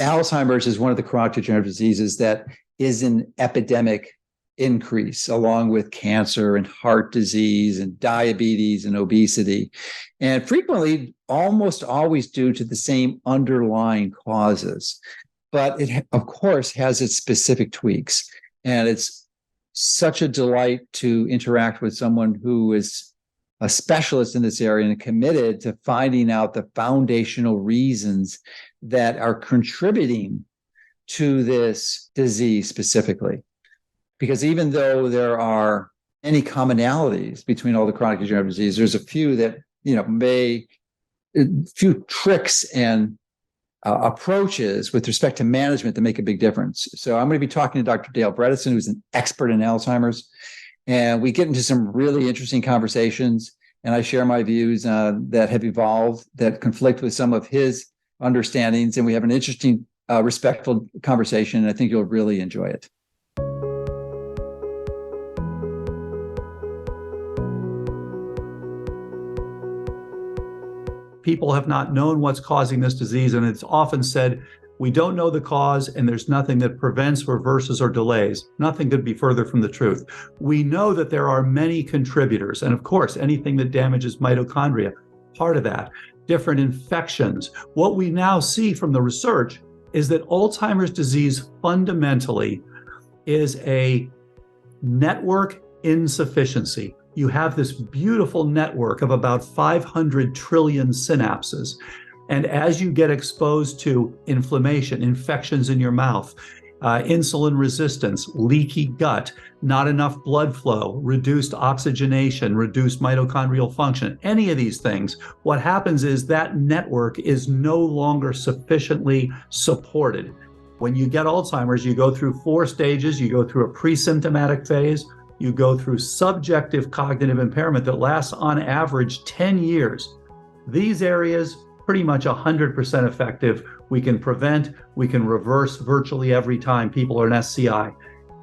Alzheimer's is one of the chronic degenerative diseases that is in epidemic increase, along with cancer and heart disease and diabetes and obesity, and frequently almost always due to the same underlying causes. But it, of course, has its specific tweaks. And it's such a delight to interact with someone who is a specialist in this area and committed to finding out the foundational reasons that are contributing to this disease specifically. Because even though there are any commonalities between all the chronic degenerative disease, there's a few that, few tricks and approaches with respect to management that make a big difference. So I'm going to be talking to Dr. Dale Bredesen, who's an expert in Alzheimer's, and we get into some really interesting conversations, and I share my views that have evolved, that conflict with some of his understandings, and we have an interesting, respectful conversation, and I think you'll really enjoy it. People have not known what's causing this disease, and it's often said, we don't know the cause, and there's nothing that prevents, reverses, or delays. Nothing could be further from the truth. We know that there are many contributors, and of course, anything that damages mitochondria, part of that. Different infections. What we now see from the research is that Alzheimer's disease fundamentally is a network insufficiency. You have this beautiful network of about 500 trillion synapses. And as you get exposed to inflammation, infections in your mouth, insulin resistance, leaky gut, not enough blood flow, reduced oxygenation, reduced mitochondrial function, any of these things, what happens is that network is no longer sufficiently supported. When you get Alzheimer's, you go through 4 stages. You go through a pre-symptomatic phase. You go through subjective cognitive impairment that lasts on average 10 years. These areas, pretty much 100% effective. We can prevent, we can reverse virtually every time people are in SCI.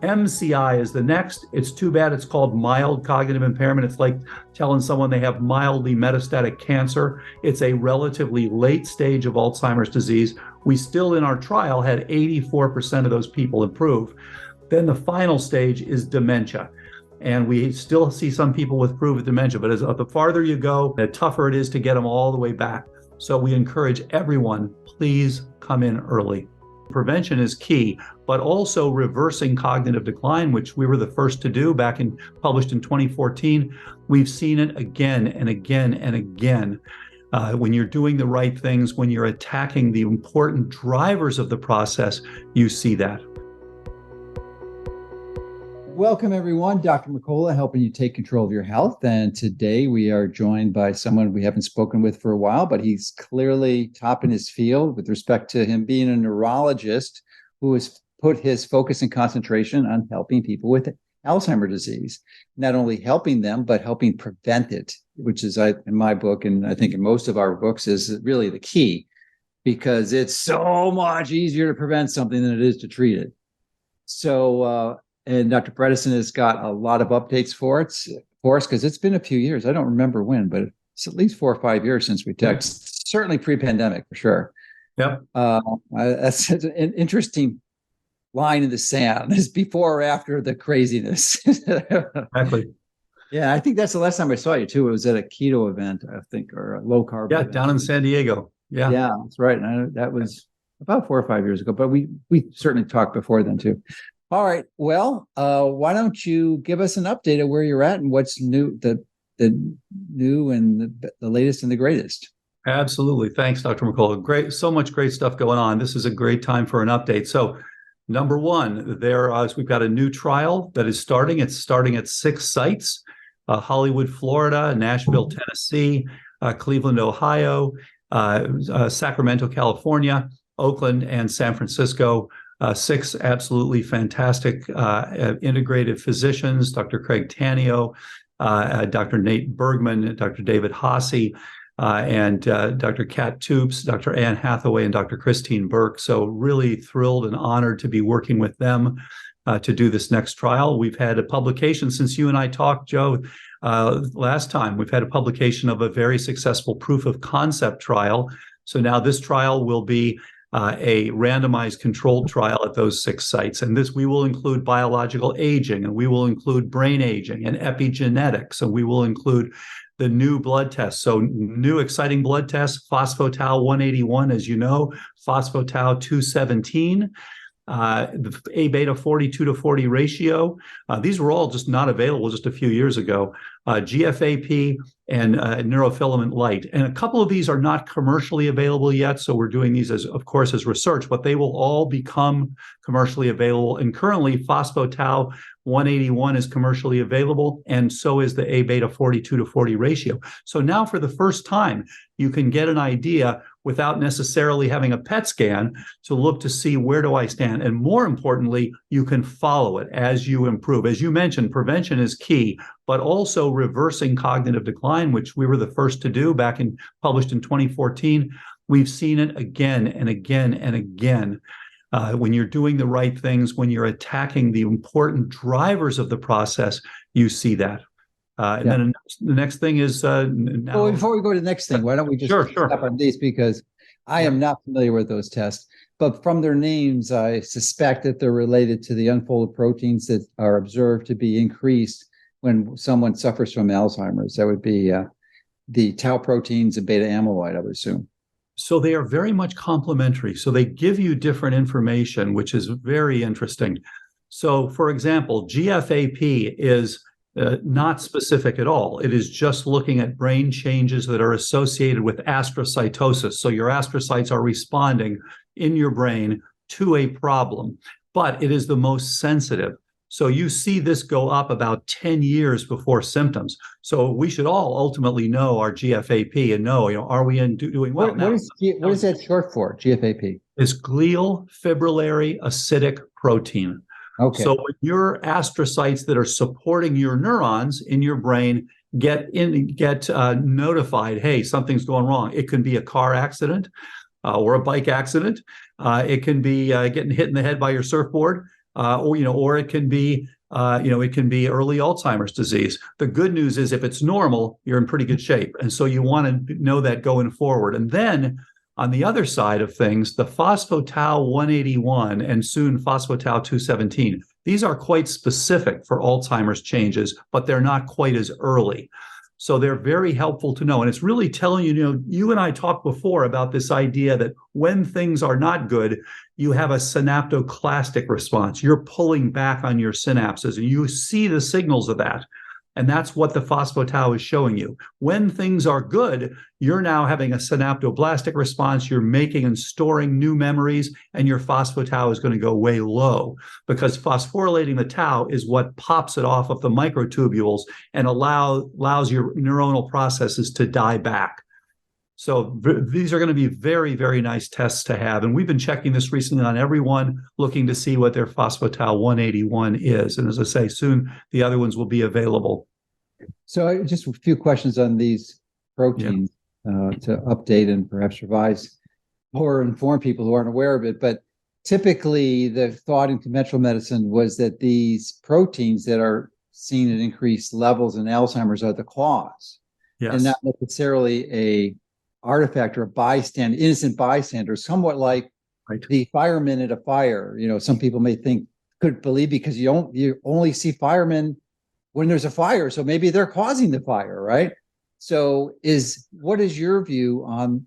MCI is the next. It's too bad it's called mild cognitive impairment. It's like telling someone they have mildly metastatic cancer. It's a relatively late stage of Alzheimer's disease. We still, in our trial, had 84% of those people improve. Then the final stage is dementia. And we still see some people with proven dementia, but as the farther you go, the tougher it is to get them all the way back. So we encourage everyone, please come in early. Prevention is key, but also reversing cognitive decline, which we were the first to do published in 2014. We've seen it again and again and again. When you're doing the right things, when you're attacking the important drivers of the process, you see that. Welcome, everyone. Dr. Mercola helping you take control of your health. And today we are joined by someone we haven't spoken with for a while, but he's clearly top in his field with respect to him being a neurologist who has put his focus and concentration on helping people with Alzheimer's disease. Not only helping them, but helping prevent it, which is, in my book, and I think in most of our books, is really the key, because it's so much easier to prevent something than it is to treat it. So, and Dr. Bredesen has got a lot of updates for us, because it's been a few years. I don't remember when, but it's at least 4 or 5 years since we texted. Certainly pre-pandemic, for sure. Yep. That's an interesting line in the sand. Is before or after the craziness? Exactly. Yeah, I think that's the last time I saw you, too. It was at a keto event, I think, or a low-carb event. Down in San Diego. Yeah. Yeah, that's right. And that was about 4 or 5 years ago, but we certainly talked before then, too. All right. Well, why don't you give us an update of where you're at and what's new, the new and the latest and the greatest. Absolutely. Thanks, Dr. McCullough. Great. So much great stuff going on. This is a great time for an update. So number one, we've got a new trial that is starting. It's starting at 6 sites, Hollywood, Florida, Nashville, Tennessee, Cleveland, Ohio, Sacramento, California, Oakland, and San Francisco. 6 absolutely fantastic integrative physicians, Dr. Craig Tanio, Dr. Nate Bergman, Dr. David Hasse, and Dr. Kat Toops, Dr. Ann Hathaway, and Dr. Christine Burke. So really thrilled and honored to be working with them to do this next trial. We've had a publication since you and I talked, Joe, last time. We've had a publication of a very successful proof of concept trial. So now this trial will be a randomized controlled trial at those 6 sites. And this, we will include biological aging, and we will include brain aging and epigenetics, and we will include the new blood tests. So new exciting blood tests, phospho-tau 181, as you know, phospho-tau 217, the A-beta 42/40 ratio. These were all just not available just a few years ago. GFAP and neurofilament light. And a couple of these are not commercially available yet, so we're doing these, as, of course, as research, but they will all become commercially available. And currently, phospho-tau 181 is commercially available, and so is the A-beta 42/40 ratio. So now, for the first time, you can get an idea without necessarily having a PET scan to look to see, where do I stand? And more importantly, you can follow it as you improve. As you mentioned, prevention is key, but also reversing cognitive decline, which we were the first to do published in 2014. We've seen it again and again and again. When you're doing the right things, when you're attacking the important drivers of the process, you see that. And then the next thing is now. Well, before we go to the next thing, why don't we just step on these, because I am not familiar with those tests, but from their names, I suspect that they're related to the unfolded proteins that are observed to be increased when someone suffers from Alzheimer's. That would be the tau proteins and beta amyloid, I would assume. So they are very much complementary. So they give you different information, which is very interesting. So, for example, GFAP is not specific at all. It is just looking at brain changes that are associated with astrocytosis. So your astrocytes are responding in your brain to a problem, but it is the most sensitive. So you see this go up about 10 years before symptoms. So we should all ultimately know our GFAP and know, are we doing well? What is that short for, GFAP? It's glial fibrillary acidic protein. Okay. So when your astrocytes that are supporting your neurons in your brain get notified, hey, something's going wrong. It can be a car accident or a bike accident. It can be getting hit in the head by your surfboard, or it can be early Alzheimer's disease. The good news is, if it's normal, you're in pretty good shape, and so you want to know that going forward. And then, on the other side of things, the phospho-tau 181 and soon phospho-tau 217, these are quite specific for Alzheimer's changes, but they're not quite as early. So they're very helpful to know. And it's really telling you, you and I talked before about this idea that when things are not good, you have a synaptoclastic response. You're pulling back on your synapses, and you see the signals of that. And that's what the phospho-tau is showing you. When things are good, you're now having a synaptoblastic response. You're making and storing new memories, and your phospho-tau is going to go way low, because phosphorylating the tau is what pops it off of the microtubules and allows your neuronal processes to die back. So these are going to be very, very nice tests to have. And we've been checking this recently on everyone, looking to see what their phospho-tau 181 is. And as I say, soon the other ones will be available. So just a few questions on these proteins to update and perhaps revise or inform people who aren't aware of it. But typically the thought in conventional medicine was that these proteins that are seen at increased levels in Alzheimer's are the cause, and not necessarily a artifact or a innocent bystander, somewhat like the firemen at a fire. Some people may could believe, because you only see firemen when there's a fire, so maybe they're causing the fire, right? So what is your view on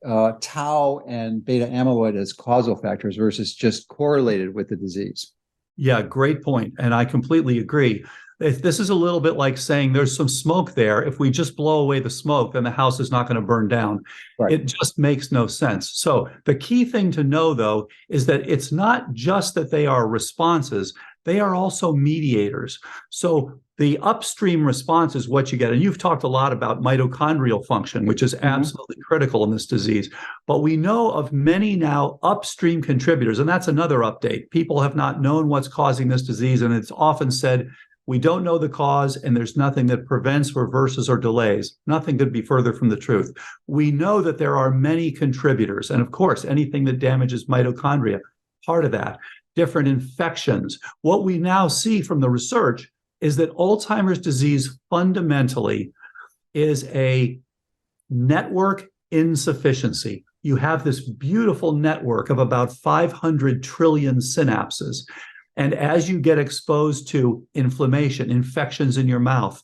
tau and beta amyloid as causal factors versus just correlated with the disease? Yeah, great point. And I completely agree. If this is a little bit like saying there's some smoke there, if we just blow away the smoke, then the house is not going to burn down. Right. It just makes no sense. So the key thing to know, though, is that it's not just that they are responses, they are also mediators. So the upstream response is what you get. And you've talked a lot about mitochondrial function, which is absolutely critical in this disease. But we know of many now upstream contributors, and that's another update. People have not known what's causing this disease, and it's often said, we don't know the cause, and there's nothing that prevents, reverses, or delays. Nothing could be further from the truth. We know that there are many contributors, and of course, anything that damages mitochondria, part of that. Different infections. What we now see from the research is that Alzheimer's disease fundamentally is a network insufficiency. you have this beautiful network of about 500 trillion synapses. And as you get exposed to inflammation, infections in your mouth,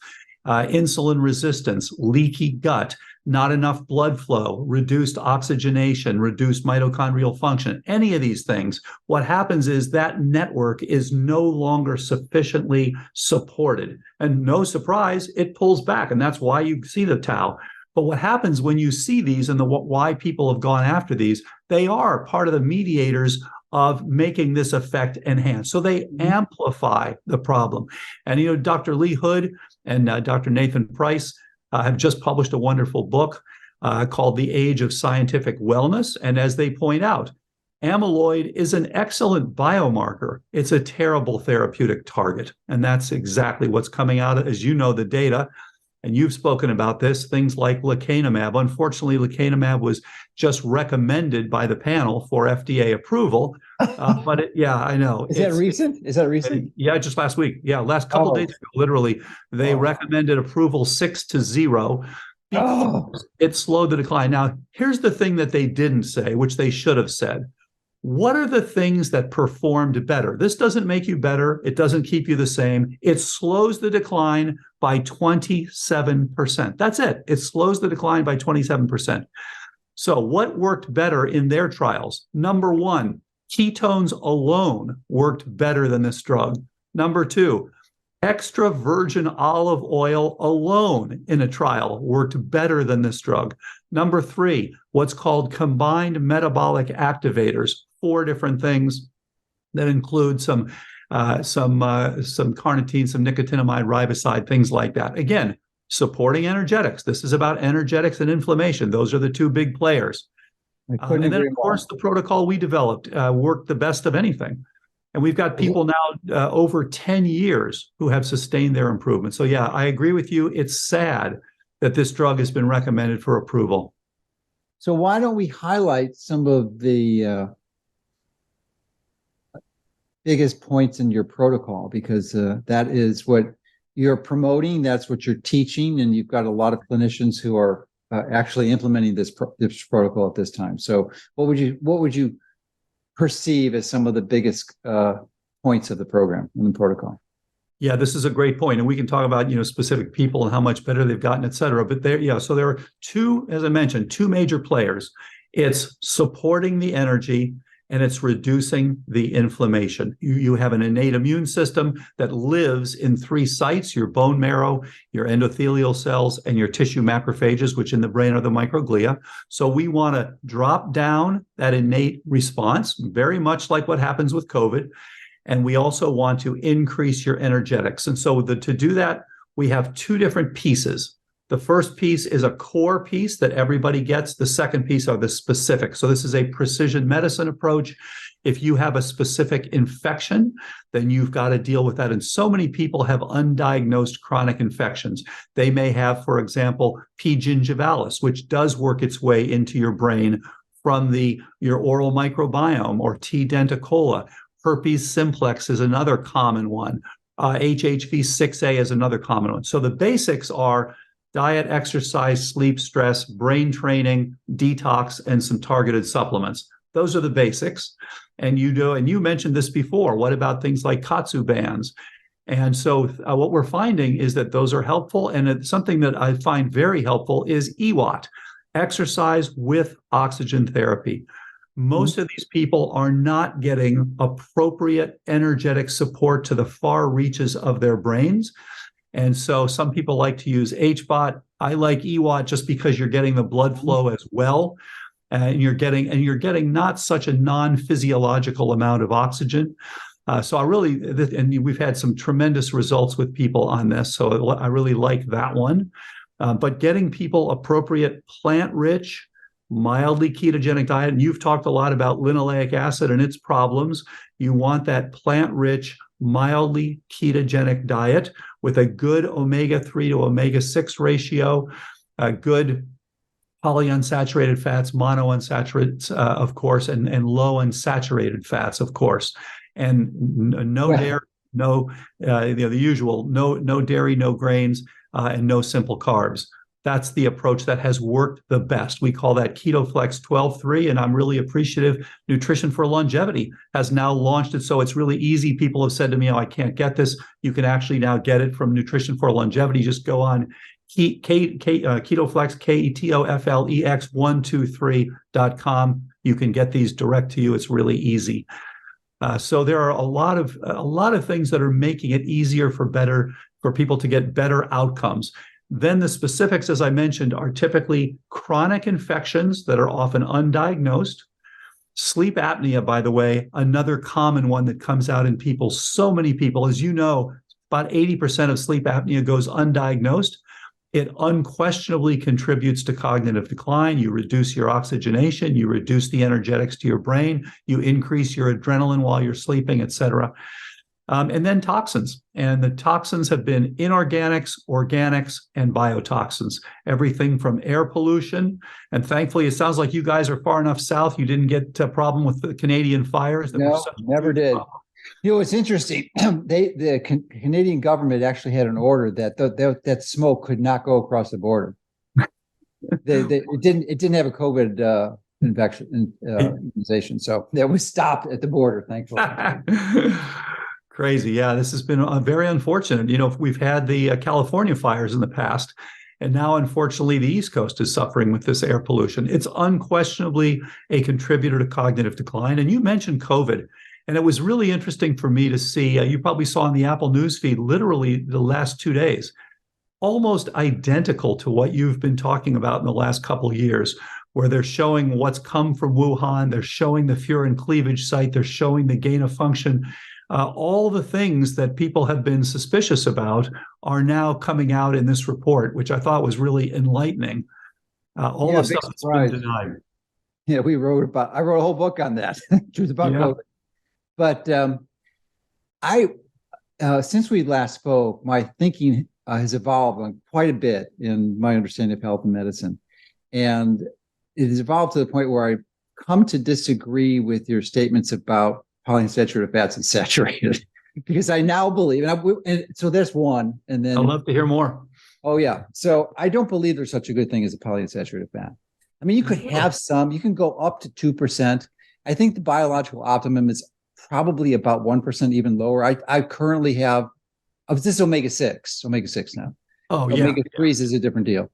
insulin resistance, leaky gut, not enough blood flow, reduced oxygenation, reduced mitochondrial function, any of these things, what happens is that network is no longer sufficiently supported. And no surprise, it pulls back. And that's why you see the tau. But what happens when you see these and why people have gone after these, they are part of the mediators of making this effect enhanced. So they amplify the problem. And, Dr. Lee Hood and Dr. Nathan Price have just published a wonderful book called The Age of Scientific Wellness. And as they point out, amyloid is an excellent biomarker. It's a terrible therapeutic target. And that's exactly what's coming out, as you know, the data. And you've spoken about this, things like lecanemab. Unfortunately, lecanemab was just recommended by the panel for FDA approval. But I know. Is that recent? Yeah, just last week. Yeah, last couple of days ago, literally, they recommended approval 6-0 because it slowed the decline. Now, here's the thing that they didn't say, which they should have said. What are the things that performed better? This doesn't make you better. It doesn't keep you the same. It slows the decline by 27%. That's it. It slows the decline by 27%. So what worked better in their trials? Number one, ketones alone worked better than this drug. Number two, extra virgin olive oil alone in a trial worked better than this drug. Number three, what's called combined metabolic activators, 4 different things that include some carnitine, some nicotinamide riboside, things like that. Again, supporting energetics. This is about energetics and inflammation. Those are the 2 big players. And then, of course, the protocol we developed worked the best of anything. And we've got people now over 10 years who have sustained their improvement. So, yeah, I agree with you. It's sad that this drug has been recommended for approval. So why don't we highlight some of the biggest points in your protocol? Because that is what you're promoting. That's what you're teaching. And you've got a lot of clinicians who are actually implementing this protocol at this time. So what would you perceive as some of the biggest points of the program in the protocol? Yeah, this is a great point. And we can talk about, specific people and how much better they've gotten, et cetera. But so there are 2, as I mentioned, 2 major players. It's supporting the energy and it's reducing the inflammation. You have an innate immune system that lives in 3 sites: your bone marrow, your endothelial cells, and your tissue macrophages, which in the brain are the microglia. So we want to drop down that innate response, very much like what happens with COVID. And we also want to increase your energetics. And so to do that, we have 2 different pieces. The first piece is a core piece that everybody gets. The second piece are the specific. So this is a precision medicine approach. If you have a specific infection, then you've got to deal with that. And so many people have undiagnosed chronic infections. They may have, for example, P. gingivalis, which does work its way into your brain from your oral microbiome, or T. denticola. Herpes simplex is another common one. HHV6A is another common one. So the basics are diet, exercise, sleep, stress, brain training, detox, and some targeted supplements. Those are the basics. And you mentioned this before. What about things like Katsu bands? And so what we're finding is that those are helpful. And something that I find very helpful is EWOT, exercise with oxygen therapy. Most of these people are not getting appropriate energetic support to the far reaches of their brains. And so some people like to use HBOT. I like EWOT just because you're getting the blood flow as well. And you're getting not such a non-physiological amount of oxygen. And we've had some tremendous results with people on this. So I really like that one. But getting people appropriate plant-rich, mildly ketogenic diet, and you've talked a lot about linoleic acid and its problems. You want that plant-rich, mildly ketogenic diet with a good omega-3 to omega-6 ratio, a good polyunsaturated fats, monounsaturated, of course, and low unsaturated fats, of course, and no dairy, the usual, no dairy, no grains, and no simple carbs. That's the approach that has worked the best. We call that KetoFlex 12-3, and I'm really appreciative. Nutrition for Longevity has now launched it, so it's really easy. People have said to me, oh, I can't get this. You can actually now get it from Nutrition for Longevity. Just go on KetoFlex, KETOFLEX123.com. You can get these direct to you. It's really easy. So there are a lot of things that are making it easier for people to get better outcomes. Then the specifics, as I mentioned, are typically chronic infections that are often undiagnosed. Sleep apnea, by the way, another common one that comes out in people. So many people, as you know, about 80% of sleep apnea goes undiagnosed. It unquestionably contributes to cognitive decline. You reduce your oxygenation, you reduce the energetics to your brain, you increase your adrenaline while you're sleeping, et cetera. And then toxins. And the toxins have been inorganics, organics, and biotoxins. Everything from air pollution. And thankfully, it sounds like you guys are far enough south. You didn't get a problem with the Canadian fires. No, never did. You know, it's interesting. The Canadian government actually had an order that smoke could not go across the border. It didn't have a COVID immunization, so that was stopped at the border, thankfully. Crazy. Yeah, this has been very unfortunate. You know, we've had the California fires in the past, and now, unfortunately, the East Coast is suffering with this air pollution. It's unquestionably a contributor to cognitive decline. And you mentioned COVID, and it was really interesting for me to see, you probably saw on the Apple News feed, literally the last 2 days, almost identical to what you've been talking about in the last couple of years, where they're showing what's come from Wuhan, they're showing the furin cleavage site, they're showing the gain of function. All the things that people have been suspicious about are now coming out in this report, which I thought was really enlightening. All the stuff that's been denied. Yeah, I wrote a whole book on that. It was about COVID. But since we last spoke, my thinking has evolved quite a bit in my understanding of health and medicine. And it has evolved to the point where I've come to disagree with your statements about polyunsaturated fats and saturated, because I now believe, and so there's one, and then I'd love to hear more. Oh yeah, so I don't believe there's such a good thing as a polyunsaturated fat. I mean, you could have some, you can go up to 2%. I think the biological optimum is probably about 1%, even lower. I currently have, this is omega-6 now. Oh yeah. Omega-3s is a different deal,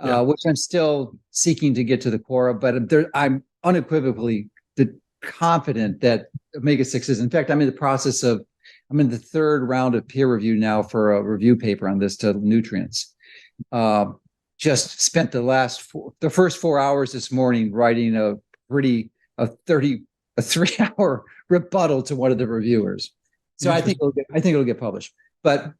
which I'm still seeking to get to the core of, but I'm unequivocally confident that omega-6 is. In fact, I'm in the third round of peer review now for a review paper on this to nutrients. Just spent the first 4 hours this morning writing a 3-hour rebuttal to one of the reviewers. So I think it'll get published. But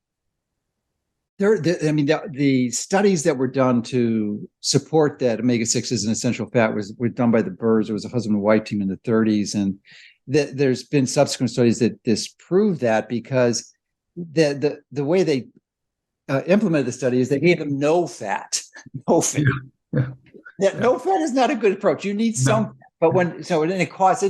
the studies that were done to support that omega-6 is an essential fat were done by the Burrs. It was a husband and wife team in the 30s, and there's been subsequent studies that disprove that, because the way they implemented the study is they gave them no fat. No fat. No fat is not a good approach. You need some, but it didn't cause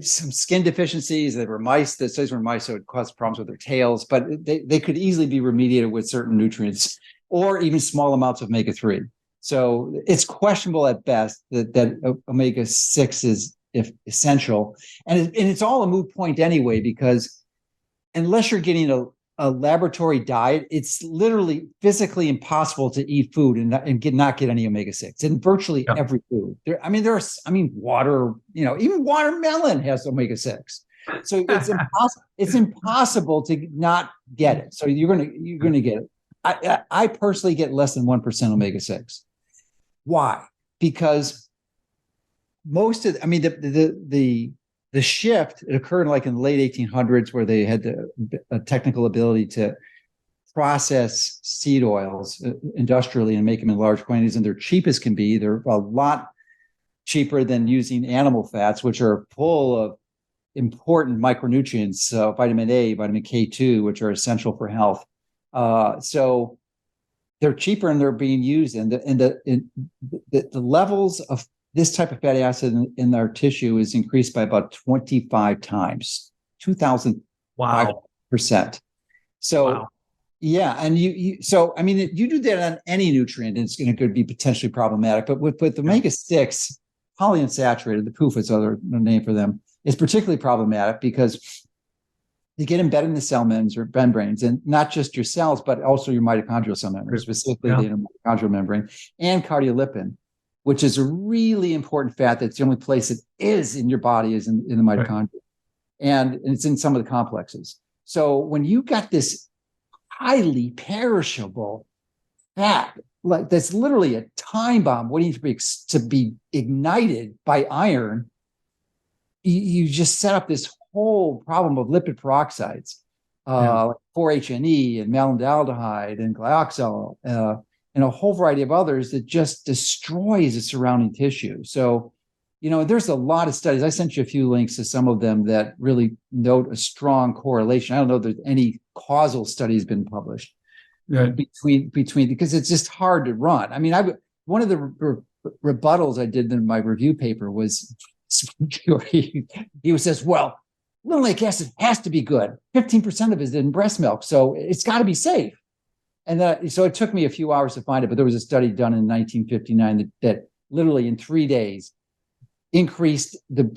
some skin deficiencies. There were mice. The studies were mice, so it caused problems with their tails. But they could easily be remediated with certain nutrients or even small amounts of omega-3. So it's questionable at best that omega-6 is essential, and it's all a moot point anyway, because unless you're getting a laboratory diet, it's literally physically impossible to eat food and not get any omega-6 in virtually every food. Water, even watermelon has omega-6. So it's impossible to not get it. So you're gonna get it. I personally get less than 1% omega-6. Why? Because the shift, it occurred like in the late 1800s, where they had the technical ability to process seed oils industrially and make them in large quantities, and they're cheap as can be. They're a lot cheaper than using animal fats, which are full of important micronutrients, vitamin A, vitamin K2, which are essential for health. So they're cheaper and they're being used, and the levels of this type of fatty acid in our tissue is increased by about 25 times, 2,000%. So Yeah, and so I mean, you do that on any nutrient, and it's going to be potentially problematic. But with the omega-6 polyunsaturated, the PUFAs, other name for them, is particularly problematic because they get embedded in the cell membranes, and not just your cells, but also your mitochondrial cell membrane, specifically the mitochondrial membrane, and cardiolipin, which is a really important fat. That's the only place it is in your body is in the mitochondria, and it's in some of the complexes. So when you got this highly perishable fat, like that's literally a time bomb waiting to be ignited by iron, you just set up this whole problem of lipid peroxides, like 4-HNE and malondialdehyde and glyoxal, and a whole variety of others that just destroys the surrounding tissue. So, there's a lot of studies. I sent you a few links to some of them that really note a strong correlation. I don't know if there's any causal studies been published between because it's just hard to run. I mean, one of the rebuttals I did in my review paper was he says, well, linoleic acid has to be good. 15% of it is in breast milk, so it's got to be safe. And so it took me a few hours to find it, but there was a study done in 1959 that literally in 3 days increased the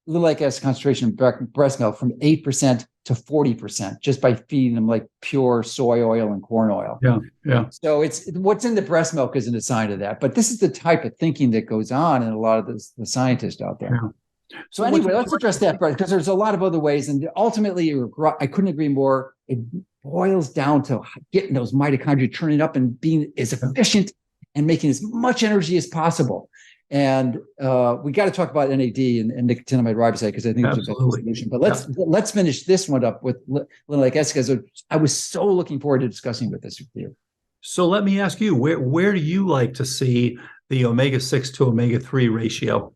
linoleic acid concentration in breast milk from 8% to 40% just by feeding them like pure soy oil and corn oil. Yeah. So it's what's in the breast milk isn't a sign of that, but this is the type of thinking that goes on in a lot of the scientists out there. Yeah. So anyway, let's address that, because there's a lot of other ways, and ultimately, I couldn't agree more. It boils down to getting those mitochondria turning up and being as efficient and making as much energy as possible. And we got to talk about NAD and nicotinamide riboside, because I think it's a better solution. But let's finish this one up with linoleic acid, because I was so looking forward to discussing with you. So let me ask you, where do you like to see the omega-6 to omega-3 ratio?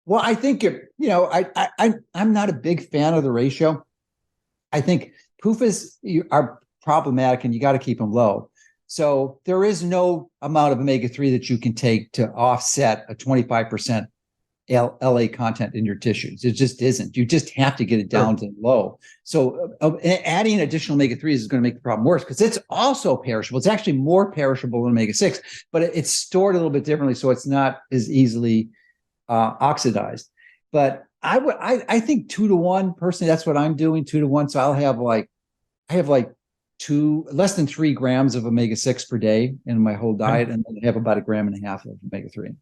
Well, I think I'm not a big fan of the ratio. I think PUFAs are problematic, and you got to keep them low. So there is no amount of omega-3 that you can take to offset a 25% LA content in your tissues. It just isn't. You just have to get it down to low. So adding additional omega-3s is going to make the problem worse, because it's also perishable. It's actually more perishable than omega-6, but it's stored a little bit differently, so it's not as easily oxidized. But I think 2-to-1 personally. That's what I'm doing, 2-to-1. So I have less than 3 grams of omega-6 per day in my whole diet, and then I have about 1.5 grams of omega-3.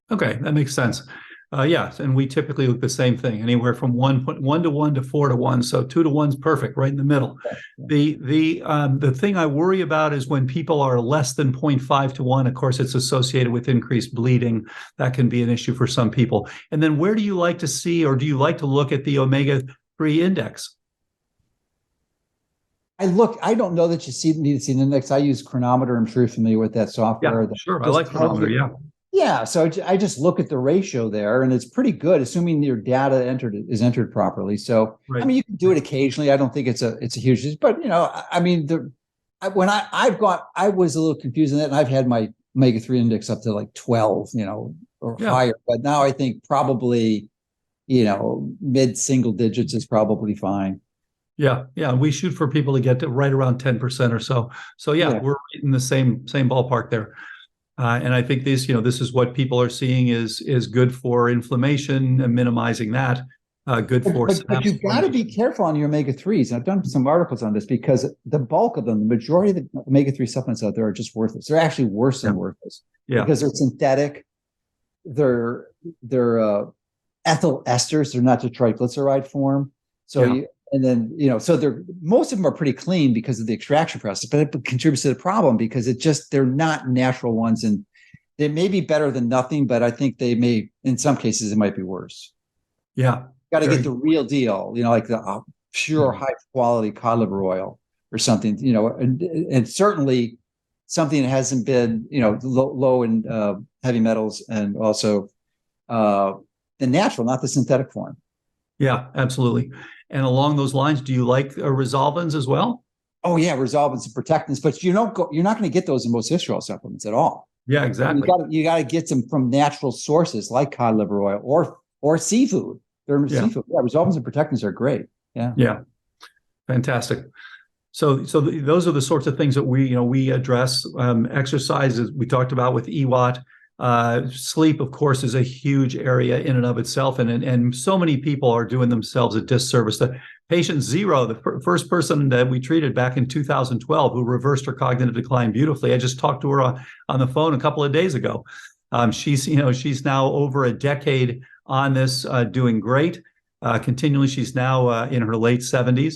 Okay, that makes sense. Yes, and we typically look the same thing, anywhere from 1-to-1 to 4-to-1. So 2-to-1 is perfect, right in the middle. Okay. The thing I worry about is when people are less than 0.5-to-1. Of course, it's associated with increased bleeding. That can be an issue for some people. And then where do you like to see, or do you like to look at the omega-3 index? I don't know that you need to see the index. I use Chronometer. I'm sure you're familiar with that software. Yeah, sure. I like Chronometer, Yeah, so I just look at the ratio there, and it's pretty good, assuming your data is entered properly. So, I mean, you can do it occasionally. I don't think it's a huge, but I mean, I was a little confused in that, and I've had my omega-3 index up to like 12, or higher. But now I think probably, mid single digits is probably fine. Yeah. We shoot for people to get to right around 10% or so. So we're in the same ballpark there. And I think this is what people are seeing is good for inflammation and minimizing that. Good for. But you got to be careful on your omega-3s. And I've done some articles on this, because the bulk of them, the majority of the omega-3 supplements out there are just worthless. They're actually worse than worthless. Yeah. Because they're synthetic. They're ethyl esters. They're not the triglyceride form. So so most of them are pretty clean because of the extraction process, but it contributes to the problem because they're not natural ones, and they may be better than nothing, but I think they may, in some cases, it might be worse. Yeah. Got to get the real deal, like the pure high quality cod liver oil or something, and certainly something that hasn't been, low in heavy metals, and also the natural, not the synthetic form. Yeah, absolutely. And along those lines, do you like resolvins as well? Oh yeah, resolvins and protectants, but you're not going to get those in most fish oil supplements at all. Yeah, exactly. You got to get them from natural sources like cod liver oil or seafood. Seafood. Yeah, resolvins and protectants are great. Yeah. Yeah. Fantastic. Those are the sorts of things that we address. Exercises we talked about with EWOT. Sleep, of course, is a huge area in and of itself, and so many people are doing themselves a disservice. The patient zero, the first person that we treated back in 2012, who reversed her cognitive decline beautifully. I just talked to her on the phone a couple of days ago. She's now over a decade on this, doing great. Continually, she's now in her late 70s.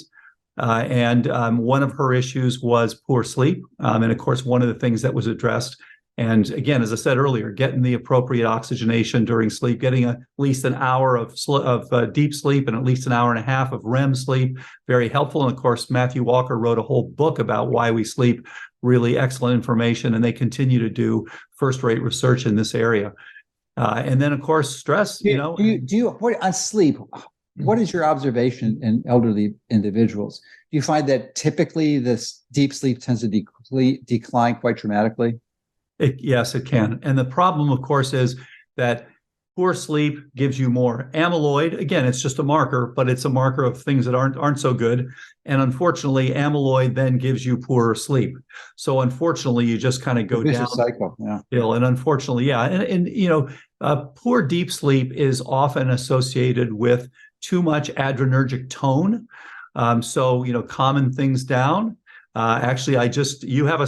And one of her issues was poor sleep. And of course, one of the things that was addressed, and again, as I said earlier, getting the appropriate oxygenation during sleep, getting at least an hour of deep sleep and at least an hour and a half of REM sleep, very helpful. And of course, Matthew Walker wrote a whole book about why we sleep, really excellent information, and they continue to do first-rate research in this area. And then, of course, stress, on sleep, what is your observation in elderly individuals? Do you find that typically this deep sleep tends to decline quite dramatically? Yes, it can. And the problem, of course, is that poor sleep gives you more amyloid. Again, it's just a marker, but it's a marker of things that aren't so good. And unfortunately, amyloid then gives you poorer sleep. So unfortunately, you just kind of go down. Cycle. Yeah. And unfortunately, yeah. And poor deep sleep is often associated with too much adrenergic tone. Calming things down. Actually, you have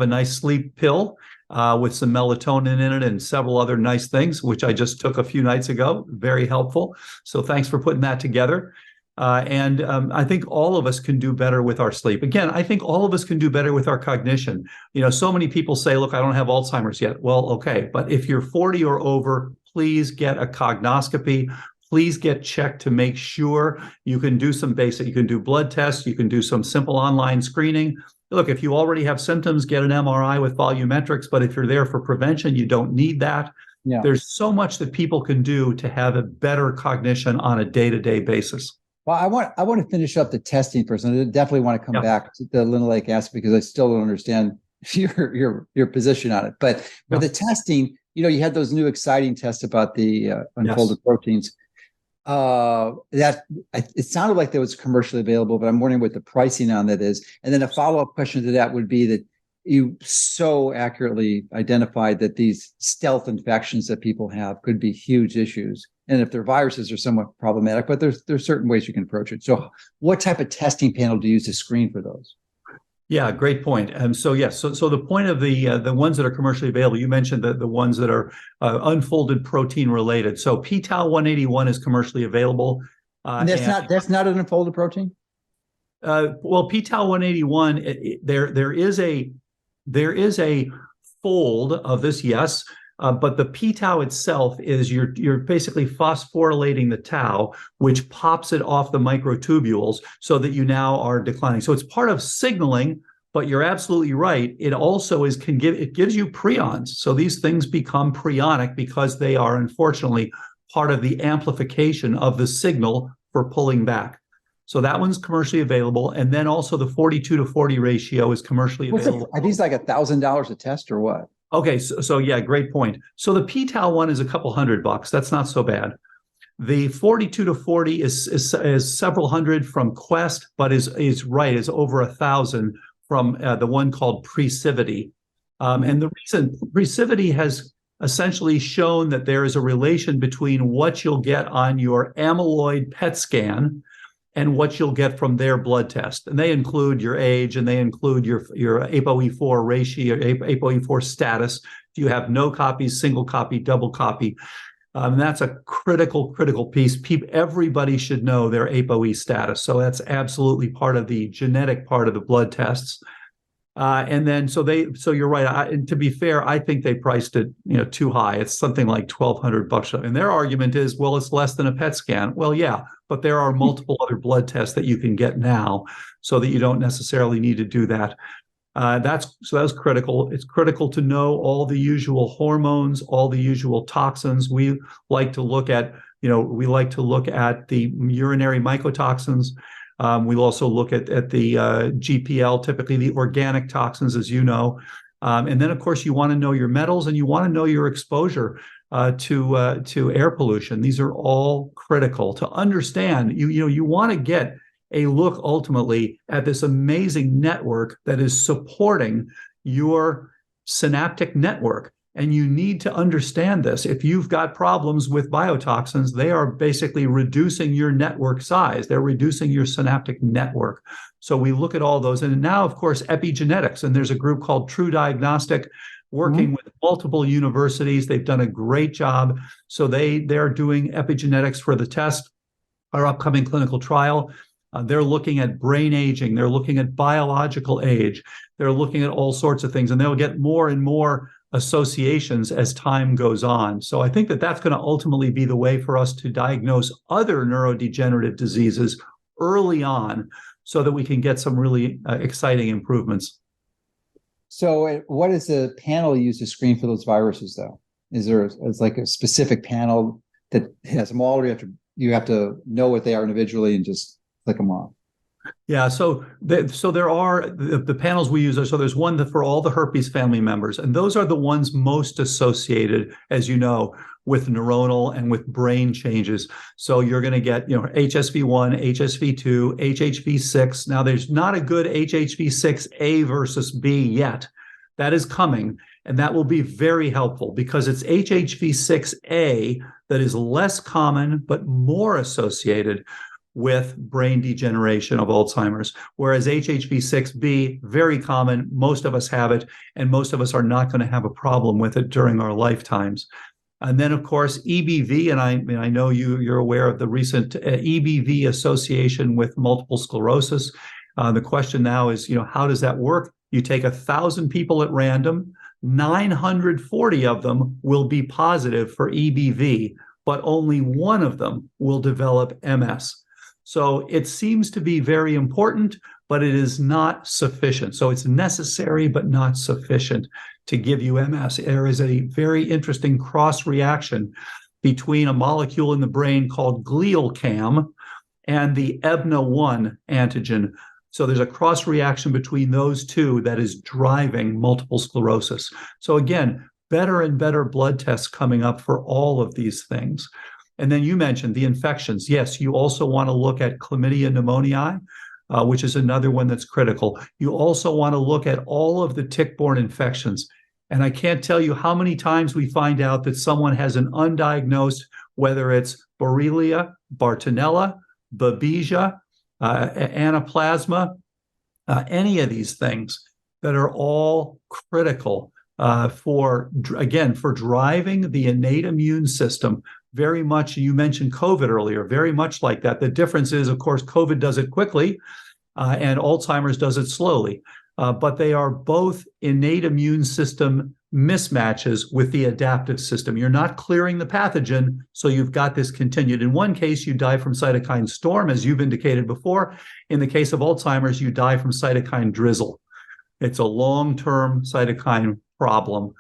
a nice sleep pill with some melatonin in it and several other nice things, which I just took a few nights ago. Very helpful. So thanks for putting that together. I think all of us can do better with our sleep. Again, I think all of us can do better with our cognition. So many people say, look, I don't have Alzheimer's yet. Well, okay. But if you're 40 or over, please get a cognoscopy. Please get checked to make sure. You can do you can do blood tests. You can do some simple online screening. Look, if you already have symptoms, get an MRI with volumetrics. But if you're there for prevention, you don't need that. Yeah. There's so much that people can do to have a better cognition on a day-to-day basis. Well, I want to finish up the testing first. And I definitely want to come back to the linoleic acid because I still don't understand your position on it. But for the testing, you had those new exciting tests about the unfolded proteins. It sounded like that was commercially available, but I'm wondering what the pricing on that is. And then a follow-up question to that would be that you so accurately identified that these stealth infections that people have could be huge issues. And if they're viruses, are somewhat problematic, but there's certain ways you can approach it. So what type of testing panel do you use to screen for those? Yeah, great point. So the point of the ones that are commercially available, you mentioned the ones that are unfolded protein related. So p-tau 181 is commercially available. And that's not an unfolded protein? Well, p-tau 181, there is a fold of this, yes. But the p-tau itself is you're basically phosphorylating the tau, which pops it off the microtubules so that you now are declining. So it's part of signaling, but you're absolutely right. It also it gives you prions. So these things become prionic because they are unfortunately part of the amplification of the signal for pulling back. So that one's commercially available. And then also the 42-40 ratio is commercially available. Are these like $1,000 a test or what? Okay, so yeah, great point. So the p-tau one is a couple $100. That's not so bad. The 42-40 is several hundred from Quest, but is over 1,000 from the one called Precivity. And the reason Precivity has essentially shown that there is a relation between what you'll get on your amyloid PET scan and what you'll get from their blood test. And they include your age and they include your ApoE4 ratio, ApoE4 status. Do you have no copies, single copy, double copy? That's a critical piece. Everybody should know their ApoE status. So that's absolutely part of the genetic part of the blood tests. And then, so you're right. And to be fair, I think they priced it, too high. It's something like $1,200. And their argument is, well, it's less than a PET scan. Well, yeah, but there are multiple other blood tests that you can get now, so that you don't necessarily need to do that. That's critical. It's critical to know all the usual hormones, all the usual toxins. We like to look at the urinary mycotoxins. We'll also look at the GPL, typically the organic toxins, as you know. And then, of course, you want to know your metals and you want to know your exposure to air pollution. These are all critical to understand. You want to get a look ultimately at this amazing network that is supporting your synaptic network. And you need to understand this. If you've got problems with biotoxins, they are basically reducing your network size. They're reducing your synaptic network. So we look at all those. And now, of course, epigenetics. And there's a group called True Diagnostic working with multiple universities. They've done a great job. So they're doing epigenetics for the test, our upcoming clinical trial. They're looking at brain aging. They're looking at biological age. They're looking at all sorts of things. And they'll get more and more associations as time goes on. So I think that that's going to ultimately be the way for us to diagnose other neurodegenerative diseases early on so that we can get some really exciting improvements. So what is the panel used to screen for those viruses, though? Is there like a specific panel that has them all, or you have to know what they are individually and just click them off? Yeah, so there are the panels we use. So there's one for all the herpes family members, and those are the ones most associated, as you know, with neuronal and with brain changes. So you're going to get, HSV1, HSV2, HHV6. Now, there's not a good HHV6A versus B yet. That is coming, and that will be very helpful because it's HHV6A that is less common but more associated with brain degeneration of Alzheimer's, whereas HHV6B, very common, most of us have it, and most of us are not going to have a problem with it during our lifetimes. And then, of course, EBV, and I know you're aware of the recent EBV association with multiple sclerosis. The question now is, how does that work? You take 1,000 people at random, 940 of them will be positive for EBV, but only one of them will develop MS. So it seems to be very important, but it is not sufficient. So it's necessary, but not sufficient to give you MS. There is a very interesting cross-reaction between a molecule in the brain called glial cam and the EBNA1 antigen. So there's a cross-reaction between those two that is driving multiple sclerosis. So again, better and better blood tests coming up for all of these things. And then you mentioned the infections. Yes, you also want to look at chlamydia pneumoniae, which is another one that's critical. You also want to look at all of the tick-borne infections. And I can't tell you how many times we find out that someone has an undiagnosed, whether it's Borrelia, Bartonella, Babesia, Anaplasma, any of these things that are all critical for driving the innate immune system. Very much, you mentioned COVID earlier, very much like that. The difference is, of course, COVID does it quickly and Alzheimer's does it slowly. But they are both innate immune system mismatches with the adaptive system. You're not clearing the pathogen, so you've got this continued. In one case, you die from cytokine storm, as you've indicated before. In the case of Alzheimer's, you die from cytokine drizzle. It's a long-term cytokine problem.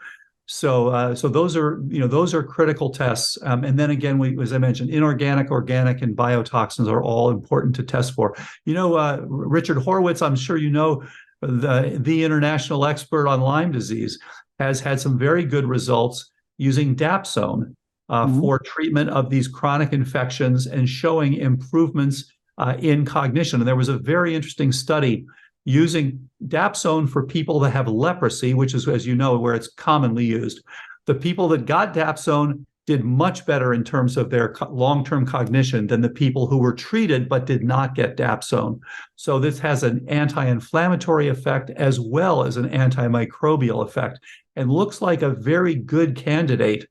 So those are critical tests. And then again, as I mentioned, inorganic, organic, and biotoxins are all important to test for. Richard Horowitz, I'm sure you know, the international expert on Lyme disease, has had some very good results using dapsone for treatment of these chronic infections and showing improvements in cognition. And there was a very interesting study using dapsone for people that have leprosy, which is, as you know, where it's commonly used. The people that got dapsone did much better in terms of their long-term cognition than the people who were treated but did not get dapsone. So this has an anti-inflammatory effect as well as an antimicrobial effect, and looks like a very good candidate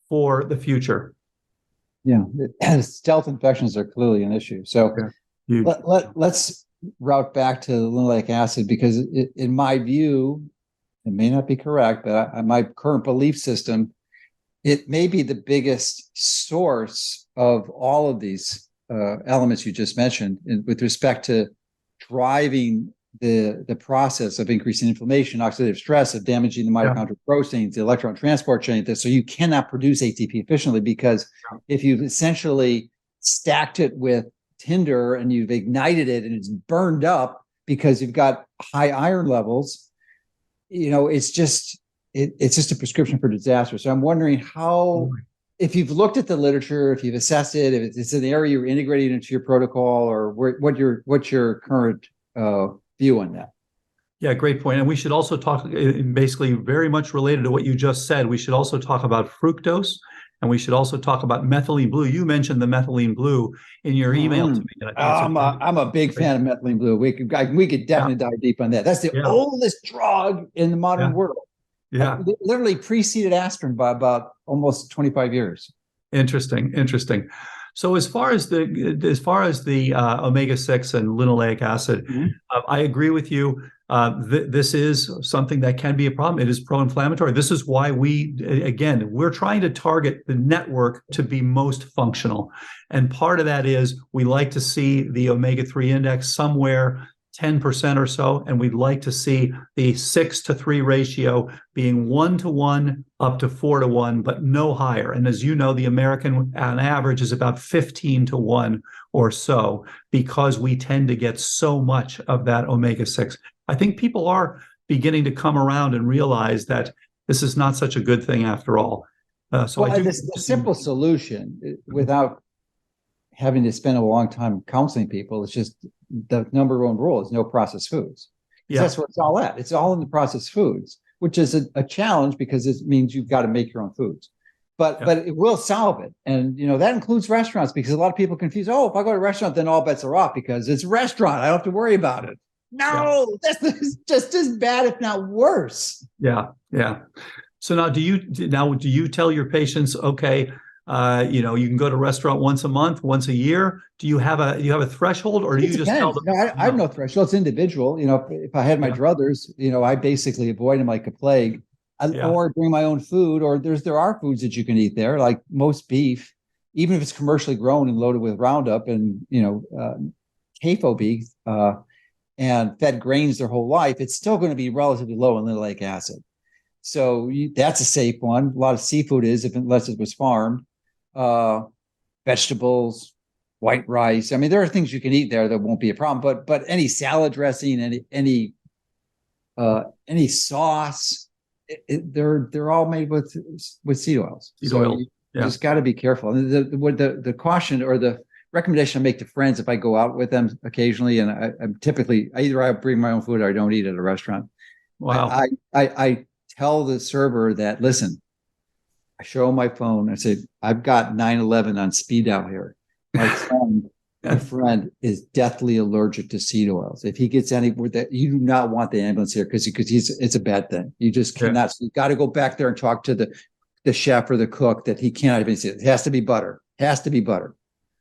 for the future. Yeah, stealth infections are clearly an issue. So let's route back to linoleic acid, because in my view, it may not be correct, but my current belief system, it may be the biggest source of all of these elements you just mentioned with respect to driving the process of increasing inflammation, oxidative stress, of damaging the mitochondrial proteins, the electron transport chain. So you cannot produce ATP efficiently, because if you've essentially stacked it with tinder and you've ignited it and it's burned up because you've got high iron levels, it's just a prescription for disaster. So I'm wondering how if you've looked at the literature, if you've assessed it, if it's an area you're integrating into your protocol, or what's your current view on that? Yeah, great point. And we should also talk, basically very much related to what you just said, we should also talk about fructose, and we should also talk about methylene blue. You mentioned the methylene blue in your email to me. And I'm a big fan of methylene blue. We could definitely dive deep on that. That's the oldest drug in the modern world. Yeah. It literally preceded aspirin by about almost 25 years. Interesting. So as far as the omega-6 and linoleic acid, I agree with you. This is something that can be a problem. It is pro-inflammatory. This is why we're trying to target the network to be most functional. And part of that is we like to see the omega-3 index somewhere 10% or so, and we'd like to see the 6-to-3 ratio being 1-to-1 up to 4-to-1, but no higher. And as you know, the American on average is about 15-to-1 or so, because we tend to get so much of that omega-6. I think people are beginning to come around and realize that this is not such a good thing after all. The simple solution, without having to spend a long time counseling people, it's just the number one rule is no processed foods. Yeah. That's where it's all at. It's all in the processed foods, which is a challenge because it means you've got to make your own foods. But it will solve it. And, that includes restaurants, because a lot of people confuse, if I go to a restaurant, then all bets are off because it's a restaurant. I don't have to worry about it. No, this is just as bad, if not worse. Yeah. So now, do you tell your patients, okay, you can go to a restaurant once a month, once a year? Do you have a threshold, or do you just tell them? No, I have no threshold. It's individual. If I had my druthers, I basically avoid them like a plague, or bring my own food. Or there are foods that you can eat there, like most beef, even if it's commercially grown and loaded with Roundup and CAFO beef and fed grains their whole life, it's still going to be relatively low in linoleic acid. So that's a safe one. A lot of seafood is, unless it was farmed. Vegetables, white rice. I mean, there are things you can eat there that won't be a problem. But any salad dressing, any sauce, they're all made with seed oils. You just got to be careful. And the caution or the recommendation I make to friends if I go out with them occasionally, and I'm typically either I bring my own food or I don't eat at a restaurant. Wow. I tell the server that, listen, I show him my phone. I say, I've got 9/11 on speed out here. My friend is deathly allergic to seed oils. If he gets anywhere, that you do not want the ambulance here because it's a bad thing. You just cannot. So you got to go back there and talk to the chef or the cook that he cannot even see it. It has to be butter.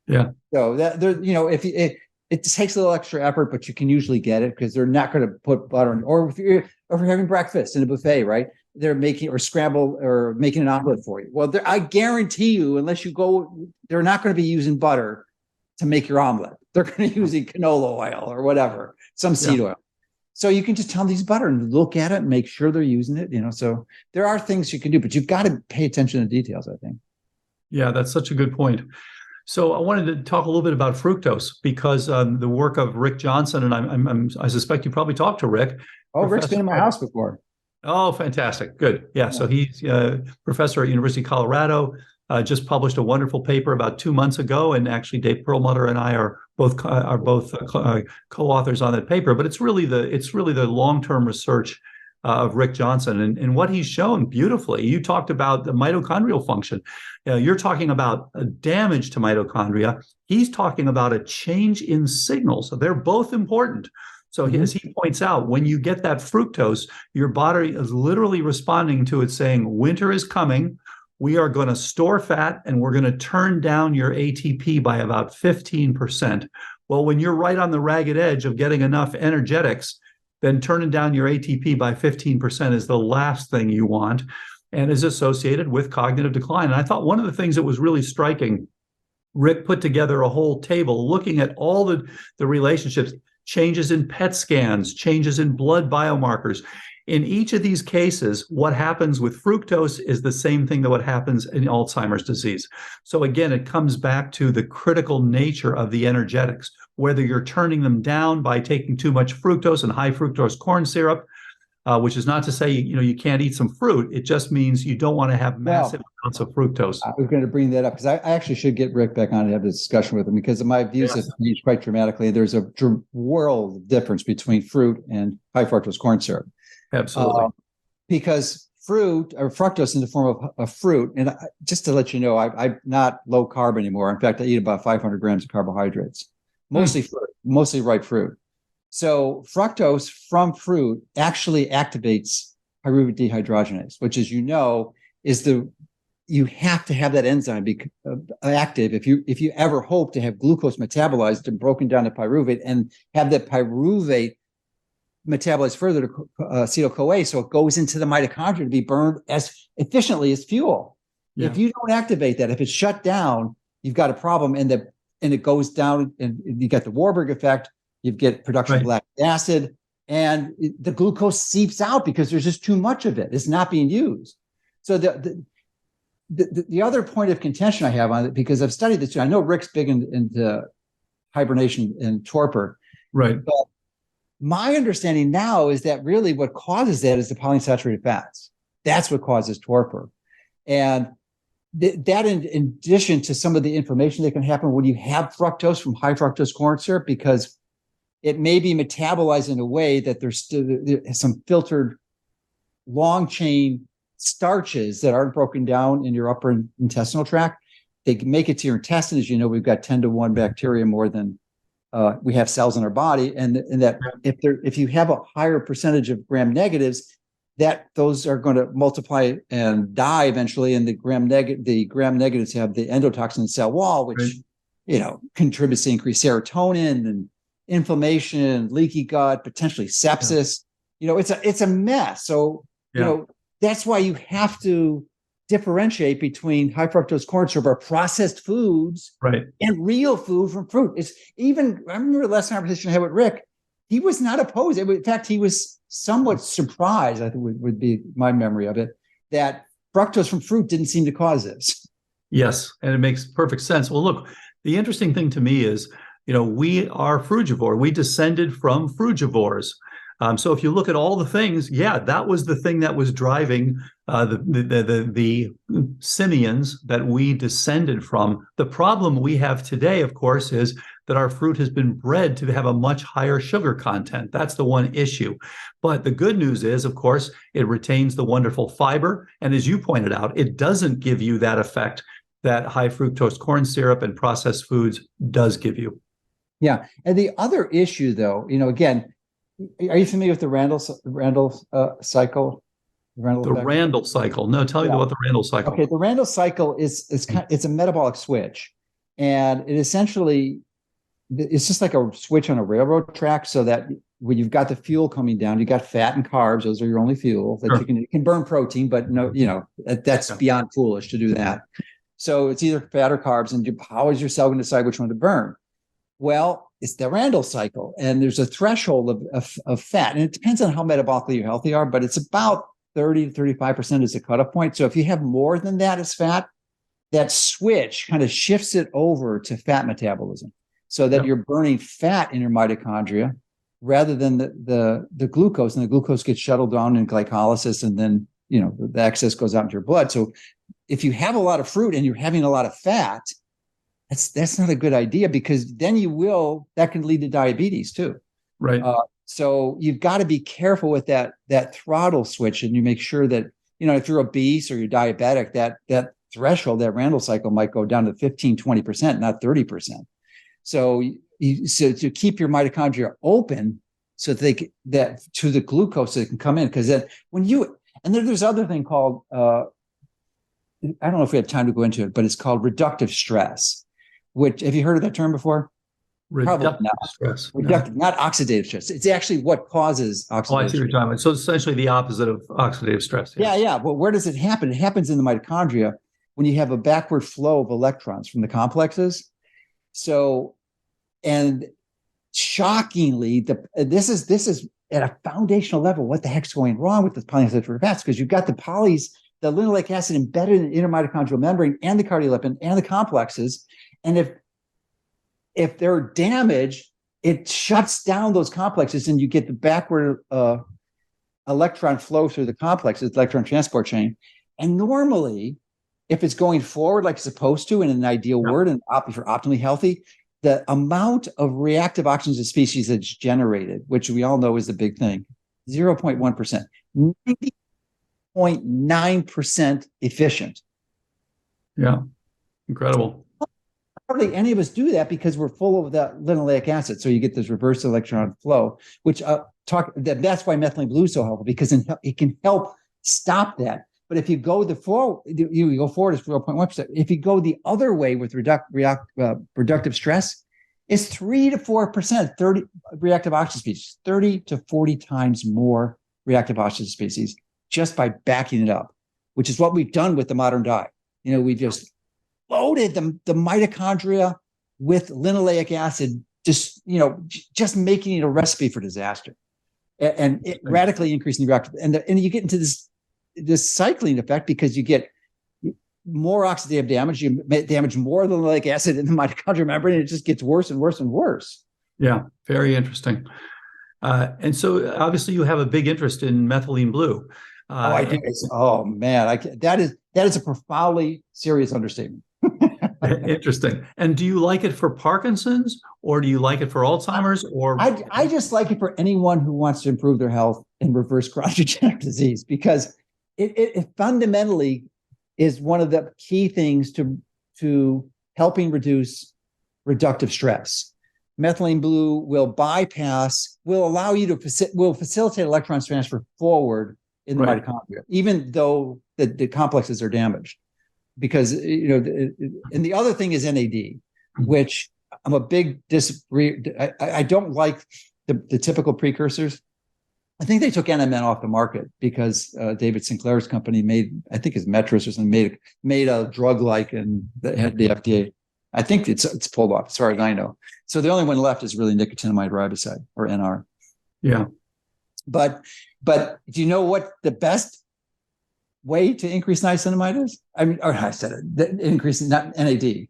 Yeah. So that if it takes a little extra effort, but you can usually get it because they're not going to put butter in. Or if you're having breakfast in a buffet, right? They're making an omelet for you. Well, I guarantee you, unless you go, they're not going to be using butter to make your omelet. They're going to be using canola oil or whatever, some seed oil. So you can just tell them these butter and look at it and make sure they're using it. So there are things you can do, but you've got to pay attention to details, I think. Yeah, that's such a good point. So I wanted to talk a little bit about fructose, because the work of Rick Johnson, and I suspect you probably talked to Rick. Oh, Rick's been in my house before. Oh, fantastic. Good. Yeah. So he's a professor at University of Colorado, just published a wonderful paper about 2 months ago. And actually, Dave Perlmutter and I are both co-authors on that paper. But it's really the long-term research of Rick Johnson and what he's shown beautifully. You talked about the mitochondrial function. You're talking about a damage to mitochondria. He's talking about a change in signals. So they're both important. So as he points out, when you get that fructose, your body is literally responding to it, saying, winter is coming. We are going to store fat and we're going to turn down your ATP by about 15%. Well, when you're right on the ragged edge of getting enough energetics, then turning down your ATP by 15% is the last thing you want and is associated with cognitive decline. And I thought one of the things that was really striking, Rick put together a whole table looking at all the relationships, changes in PET scans, changes in blood biomarkers. In each of these cases, what happens with fructose is the same thing that what happens in Alzheimer's disease. So again, it comes back to the critical nature of the energetics, whether you're turning them down by taking too much fructose and high fructose corn syrup, which is not to say you can't eat some fruit. It just means you don't want to have massive amounts of fructose. I was going to bring that up because I actually should get Rick back on and have this discussion with him because my views have changed quite dramatically. There's a world difference between fruit and high fructose corn syrup. Absolutely. Because fruit or fructose in the form of fruit, and just to let you know, I'm not low carb anymore. In fact, I eat about 500 grams of carbohydrates, mostly fruit, mostly ripe fruit. So fructose from fruit actually activates pyruvate dehydrogenase, which, as you know, is you have to have that enzyme be active if you ever hope to have glucose metabolized and broken down to pyruvate and have that pyruvate metabolized further to acetyl-CoA, so it goes into the mitochondria to be burned as efficiently as fuel. Yeah. If you don't activate that, if it's shut down, you've got a problem, and it goes down, and you get the Warburg effect. You get production of lactic acid, and the glucose seeps out because there's just too much of it. It's not being used. So the other point of contention I have on it, because I've studied this, I know Rick's big into hibernation and torpor. Right. But my understanding now is that really what causes that is the polyunsaturated fats. That's what causes torpor. And that in addition to some of the inflammation that can happen when you have fructose from high fructose corn syrup, because it may be metabolized in a way that there's some filtered long chain starches that aren't broken down in your upper intestinal tract. They make it to your intestine. As you know, we've got 10-to-1 bacteria more than we have cells in our body, and that if you have a higher percentage of gram negatives, that those are going to multiply and die eventually. And the gram negatives have the endotoxin cell wall, which contributes to increased serotonin and inflammation, leaky gut, potentially sepsis. It's a mess. So that's why you have to differentiate between high fructose corn syrup or processed foods and real food from fruit. I remember the last conversation I had with Rick, he was not opposed. In fact, he was somewhat surprised, I think would be my memory of it, that fructose from fruit didn't seem to cause this. Yes, and it makes perfect sense. Well, look, the interesting thing to me is, we are frugivore. We descended from frugivores. So if you look at all the things, that was the thing that was driving the simians that we descended from. The problem we have today, of course, is that our fruit has been bred to have a much higher sugar content. That's the one issue. But the good news is, of course, it retains the wonderful fiber. And as you pointed out, it doesn't give you that effect that high fructose corn syrup and processed foods does give you. Yeah. And the other issue, though, again, are you familiar with the Randall cycle? The Randall cycle. No, tell me about the Randall cycle. Okay, the Randall cycle it's a metabolic switch, and it essentially it's just like a switch on a railroad track. So that when you've got the fuel coming down, you got fat and carbs; those are your only fuel. That you can burn protein, but that's beyond foolish to do that. So it's either fat or carbs, and how is your cell going to decide which one to burn? Well, it's the Randall cycle, and there's a threshold of fat, and it depends on how metabolically healthy you are, but it's about 30 to 35% is the cutoff point. So if you have more than that as fat, that switch kind of shifts it over to fat metabolism, so that you're burning fat in your mitochondria rather than the glucose, and the glucose gets shuttled down in glycolysis, and then the excess goes out into your blood. So if you have a lot of fruit and you're having a lot of fat, that's not a good idea, because then that can lead to diabetes too. Right. So you've got to be careful with that throttle switch, and you make sure that, if you're obese or you're diabetic, that threshold, that Randall cycle might go down to 15, 20%, not 30%. So to keep your mitochondria open so that to the glucose that can come in, because then there's other thing called, I don't know if we have time to go into it, but it's called reductive stress. Which, have you heard of that term before? Reductive stress. Reductive, not oxidative stress. It's actually what causes oxidative stress. I see what you're talking about. So it's essentially the opposite of oxidative stress. Yeah. Well, where does it happen? It happens in the mitochondria when you have a backward flow of electrons from the complexes. So, and shockingly, this is at a foundational level. What the heck's going wrong with the polyunsaturated fats? Because you've got the linoleic acid embedded in the inner mitochondrial membrane and the cardiolipin and the complexes. And if they're damaged, it shuts down those complexes, and you get the backward electron flow through the complexes, electron transport chain. And normally, if it's going forward like it's supposed to in an ideal world and if you're optimally healthy, the amount of reactive oxygen species that's generated, which we all know is the big thing, 0.1%, 90.9% efficient. Yeah, incredible. Hardly any of us do that because we're full of that linoleic acid. So you get this reverse electron flow, which that's why methylene blue is so helpful, because it can help stop that. But if you go you go forward, it's 0.1%. If you go the other way with reductive stress, it's 3 to 4%, 30 reactive oxygen species, 30 to 40 times more reactive oxygen species just by backing it up, which is what we've done with the modern diet. We just loaded the mitochondria with linoleic acid, just making it a recipe for disaster, and it radically increasing the reactive. And you get into this cycling effect because you get more oxidative damage. You damage more linoleic acid in the mitochondrial membrane, and it just gets worse and worse and worse. Yeah, very interesting. And so obviously you have a big interest in methylene blue. I do. Oh man, that is a profoundly serious understatement. Interesting. And do you like it for Parkinson's, or do you like it for Alzheimer's? Or I just like it for anyone who wants to improve their health and reverse chronic degenerative disease, because it fundamentally is one of the key things to helping reduce reductive stress. Methylene blue will allow you to will facilitate electron transfer forward in the mitochondria, even though the complexes are damaged. Because and the other thing is NAD, which I'm a big I don't like the typical precursors. I think they took NMN off the market because David Sinclair's company I think it's Metris or something, made a drug like, and the FDA. I think it's pulled off as far as I know. So the only one left is really nicotinamide riboside, or NR. Yeah. But do you know what the best way to increase niacinamide is? I said it, increasing not NAD.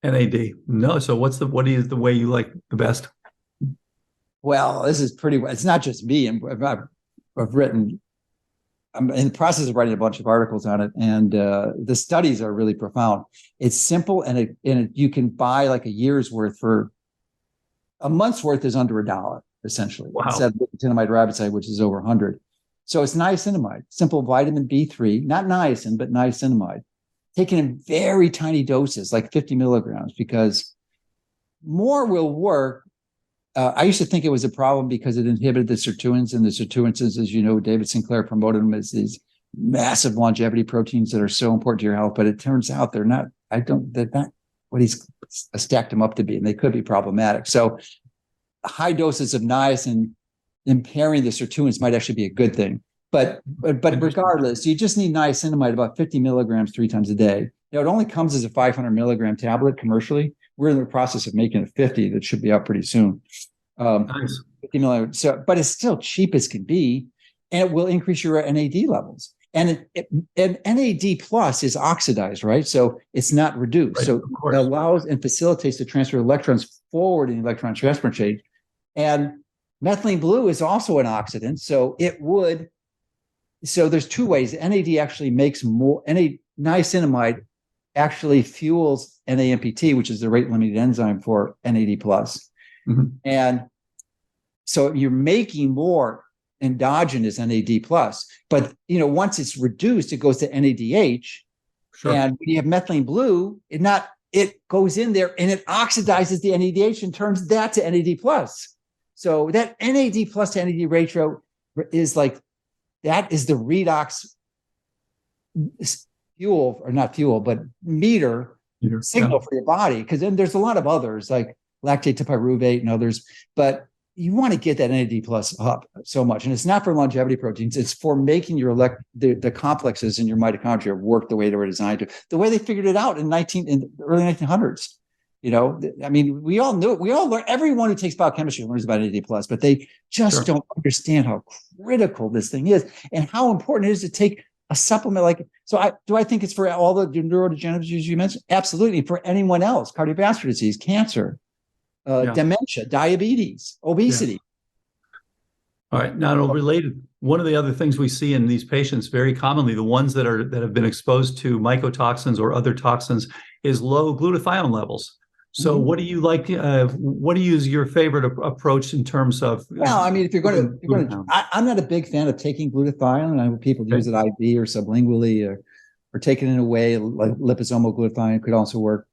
NAD. No. So what is the way you like the best? Well, this is it's not just me. I've written, I'm in the process of writing a bunch of articles on it, and the studies are really profound. It's simple, and you can buy like a year's worth for a month's worth is under $1, essentially. Wow. Instead of nicotinamide riboside, which is over 100. So it's niacinamide, simple vitamin B3, not niacin, but niacinamide, taken in very tiny doses, like 50 milligrams, because more will work. I used to think it was a problem because it inhibited the sirtuins, and the sirtuins, as you know, David Sinclair promoted them as these massive longevity proteins that are so important to your health. But it turns out they're not what he's stacked them up to be, and they could be problematic. So high doses of niacin impairing the sirtuins might actually be a good thing. But regardless, you just need niacinamide, about 50 milligrams 3 times a day. It only comes as a 500 milligram tablet commercially. We're in the process of making a 50 that should be out pretty soon. Nice. 50 milligrams. But it's still cheap as can be, and it will increase your NAD levels. And NAD plus is oxidized, right? So it's not reduced. Right, so it allows and facilitates the transfer of electrons forward in the electron transport chain. And methylene blue is also an oxidant, so it would. So there's two ways. NAD actually makes more. Niacinamide actually fuels NAMPT, which is the rate-limited enzyme for NAD plus. Mm-hmm. And so you're making more endogenous NAD plus, but once it's reduced, it goes to NADH. Sure. And when you have methylene blue, it goes in there and it oxidizes the NADH and turns that to NAD plus. So that NAD plus to NAD ratio is that is the redox fuel, or not fuel, but meter signal for your body. Because then there's a lot of others like lactate to pyruvate and others, but you want to get that NAD plus up so much. And it's not for longevity proteins. It's for making your the complexes in your mitochondria work the way they were designed to, the way they figured it out in the early 1900s. We all knew it. We all learn. Everyone who takes biochemistry learns about NAD plus, but they just don't understand how critical this thing is and how important it is to take a supplement. Do I think it's for all the neurodegenerative diseases you mentioned? Absolutely. For anyone else, cardiovascular disease, cancer, dementia, diabetes, obesity. All right. Now, related, one of the other things we see in these patients very commonly, the ones that have been exposed to mycotoxins or other toxins, is low glutathione levels. So, what do you like? What do you use your favorite approach in terms of? Well, I mean, if you're going to, I'm not a big fan of taking glutathione. I know people use it IV or sublingually, or take it in a way like liposomal glutathione could also work.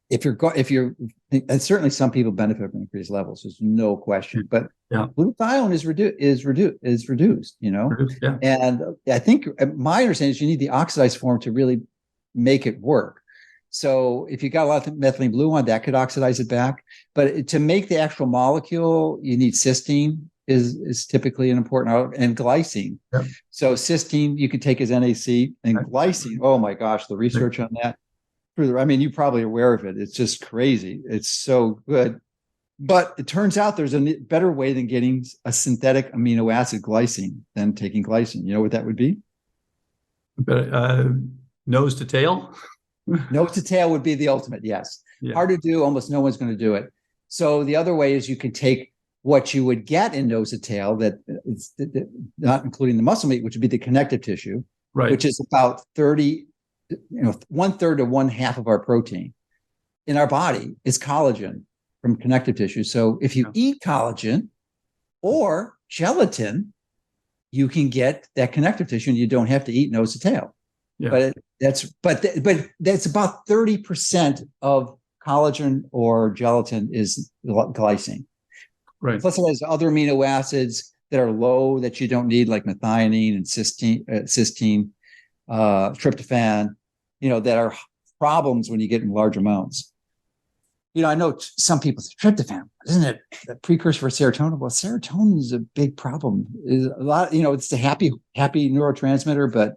If you're, and certainly some people benefit from increased levels. There's no question. But glutathione is reduced. You know, and I think my understanding is you need the oxidized form to really make it work. So if you got a lot of methylene blue on, that could oxidize it back. But to make the actual molecule, you need cysteine is typically an important, and glycine. So cysteine you could take as NAC, and glycine. Oh my gosh, the research on that. I mean, you're probably aware of it. It's just crazy. It's so good. But it turns out there's a better way than getting a synthetic amino acid glycine than taking glycine. You know what that would be? Nose to tail? Nose to tail would be the ultimate, yes. Hard to do. Almost no one's going to do it. So the other way is you could take what you would get in nose to tail, that not including the muscle meat, which would be the connective tissue, which is about 30, 1/3 to 1/2 of our protein in our body is collagen from connective tissue. So if you eat collagen or gelatin, you can get that connective tissue, and you don't have to eat nose to tail. But that's about 30% of collagen or gelatin is glycine. Plus, it has other amino acids that are low that you don't need, like methionine and cysteine, tryptophan, that are problems when you get in large amounts. I know some people say tryptophan, isn't it a precursor for serotonin? Well, serotonin is a big problem. Is a lot, it's the happy neurotransmitter, but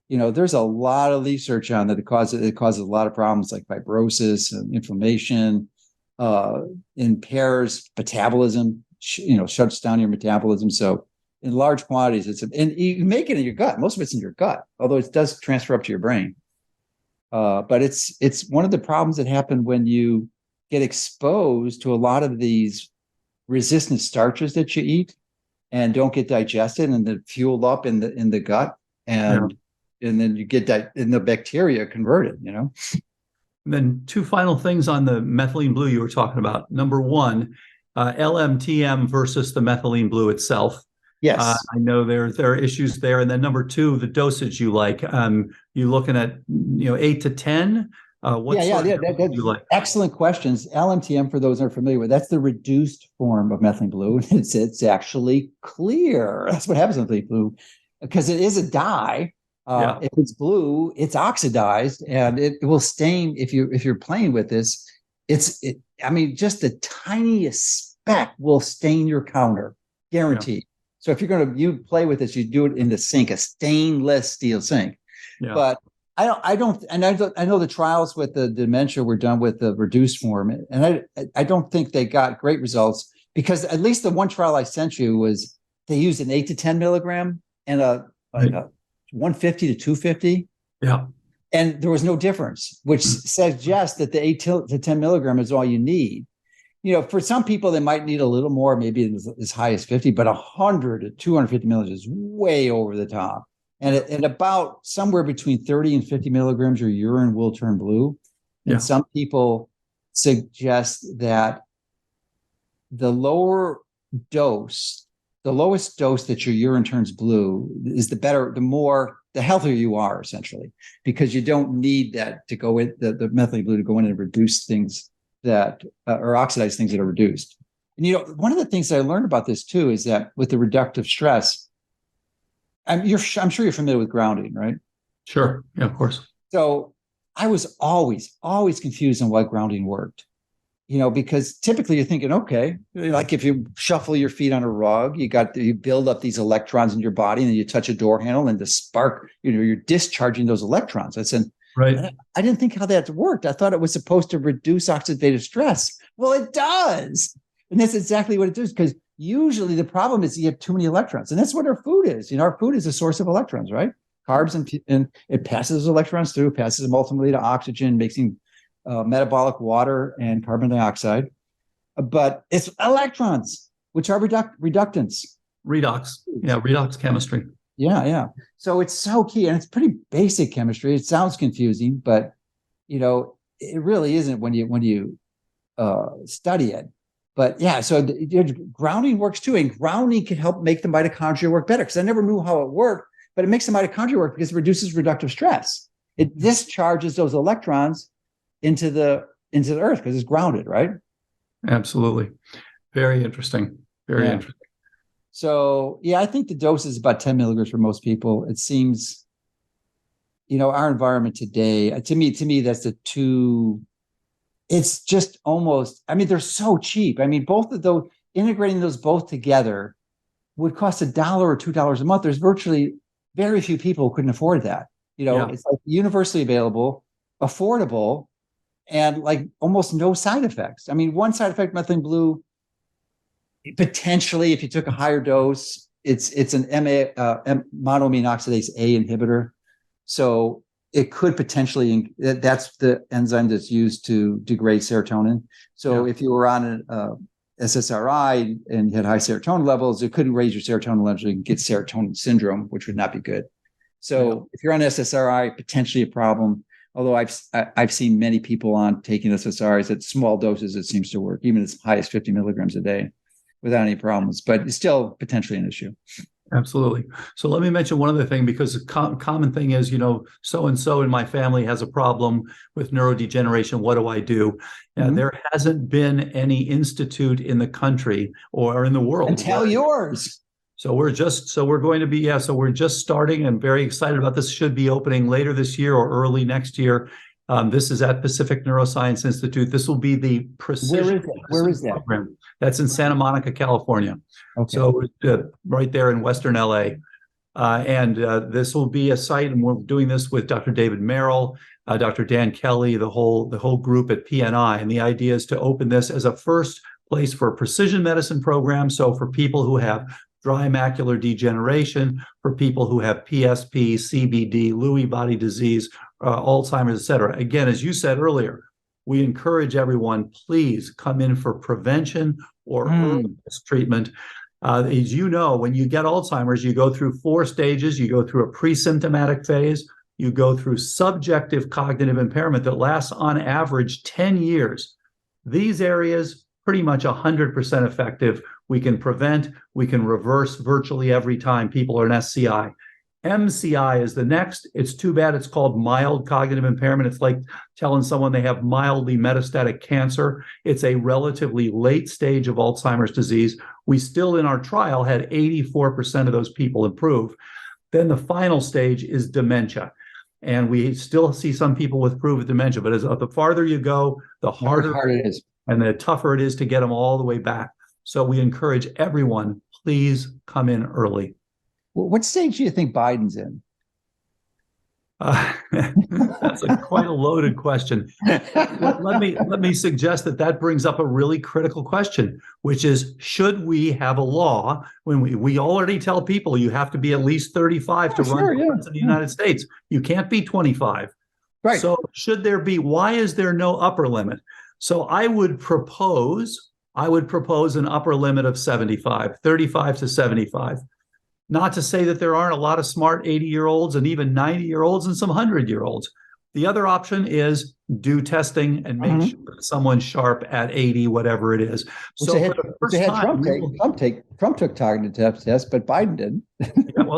there's a lot of research on that. It causes a lot of problems like fibrosis and inflammation, impairs metabolism, shuts down your metabolism. So in large quantities, and you make it in your gut. Most of it's in your gut, although it does transfer up to your brain. But it's one of the problems that happen when you get exposed to a lot of these resistant starches that you eat and don't get digested, and they're fueled up in the gut, and then you get that, and the bacteria converted. And then two final things on the methylene blue you were talking about. Number one, LMTM versus the methylene blue itself. Yes, I know there are issues there. And then number two, the dosage you like. You looking at 8 to 10? That's like? Excellent questions. LMTM, for those who are familiar with, that's the reduced form of methylene blue. It's actually clear. That's what happens with methylene blue, because it is a dye. If it's blue, it's oxidized, and it will stain if you're playing with this. Just the tiniest speck will stain your counter, guaranteed. So if you play with this, you do it in the sink, a stainless steel sink. But I know the trials with the dementia were done with the reduced form, and I don't think they got great results, because at least the one trial I sent you was they used an 8 to 10 milligram and a 150 to 250. And there was no difference, which suggests that the 8 to 10 milligram is all you need. For some people, they might need a little more, maybe as high as 50, but 100 to 250 milligrams is way over the top. And at about somewhere between 30 and 50 milligrams, your urine will turn blue. And some people suggest that the lowest dose that your urine turns blue is the healthier you are, essentially, because you don't need that to go in, the methylene blue to go in and reduce things that or oxidize things that are reduced. And one of the things that I learned about this too is that with the reductive stress, I'm sure you're familiar with grounding, right? Sure. Yeah, of course. So I was always confused on why grounding worked. Because typically you're thinking, okay, like if you shuffle your feet on a rug, you build up these electrons in your body, and then you touch a door handle, and the spark, you're discharging those electrons. I said, I didn't think how that worked. I thought it was supposed to reduce oxidative stress. Well, it does. And that's exactly what it does, because usually the problem is you have too many electrons. And that's what our food is. Our food is a source of electrons, right? Carbs, and it passes those electrons through, passes them ultimately to oxygen, making metabolic water and carbon dioxide. But it's electrons. which are reductants. Redox. Yeah, redox chemistry. Yeah. So it's so key, and it's pretty basic chemistry. It sounds confusing, but it really isn't when you study it. But yeah, so grounding works too, and grounding can help make the mitochondria work better. Because I never knew how it worked, but it makes the mitochondria work because it reduces reductive stress. It discharges those electrons into the earth because it's grounded, right? Absolutely. Very interesting. Very interesting. So yeah, I think the dose is about 10 milligrams for most people. It seems, our environment today, to me, that's it's just almost, they're so cheap. Both of those, integrating those both together would cost $1 or $2 a month. There's virtually very few people who couldn't afford that. It's like universally available, affordable, and like almost no side effects. One side effect, methylene blue, potentially, if you took a higher dose, it's an monoamine oxidase A inhibitor. So it could potentially, that's the enzyme that's used to degrade serotonin. So if you were on an SSRI and you had high serotonin levels, it couldn't raise your serotonin levels. You can get serotonin syndrome, which would not be good. So if you're on SSRI, potentially a problem. Although I've seen many people on taking SSRIs at small doses, it seems to work, even as high as 50 milligrams a day, without any problems. But it's still potentially an issue. Absolutely. So let me mention one other thing, because the common thing is, so-and-so in my family has a problem with neurodegeneration. What do I do? There hasn't been any institute in the country or in the world. And tell yours. So we're just starting and very excited about this. Should be opening later this year or early next year. This is at Pacific Neuroscience Institute. This will be the precision. Where is that? Program. That's in Santa Monica, California. Okay. So right there in Western LA. And this will be a site, and we're doing this with Dr. David Merrill, Dr. Dan Kelly, the whole group at PNI. And the idea is to open this as a first place for a precision medicine program. So for people who have dry macular degeneration, for people who have PSP, CBD, Lewy body disease, Alzheimer's, et cetera. Again, as you said earlier, we encourage everyone, please come in for prevention or early treatment. As you know, when you get Alzheimer's, you go through 4 stages. You go through a pre-symptomatic phase. You go through subjective cognitive impairment that lasts on average 10 years. These areas, pretty much 100% effective. We can prevent, we can reverse virtually every time people are in SCI. MCI is the next. It's too bad it's called mild cognitive impairment. It's like telling someone they have mildly metastatic cancer. It's a relatively late stage of Alzheimer's disease. We still, in our trial, had 84% of those people improve. Then the final stage is dementia. And we still see some people with proven dementia, but the farther you go, the harder it is, and the tougher it is to get them all the way back. So we encourage everyone, please come in early. What stage do you think Biden's in? That's quite a loaded question. Let me suggest that brings up a really critical question, which is, should we have a law when we already tell people you have to be at least 35 to run for president of the United States? You can't be 25. Right. So should there be? Why is there no upper limit? So I would propose an upper limit of 75, 35 to 75. Not to say that there aren't a lot of smart 80-year-olds and even 90-year-olds and some 100-year-olds. The other option is do testing and make sure that someone's sharp at 80, whatever it is. So Trump took cognitive tests, but Biden didn't.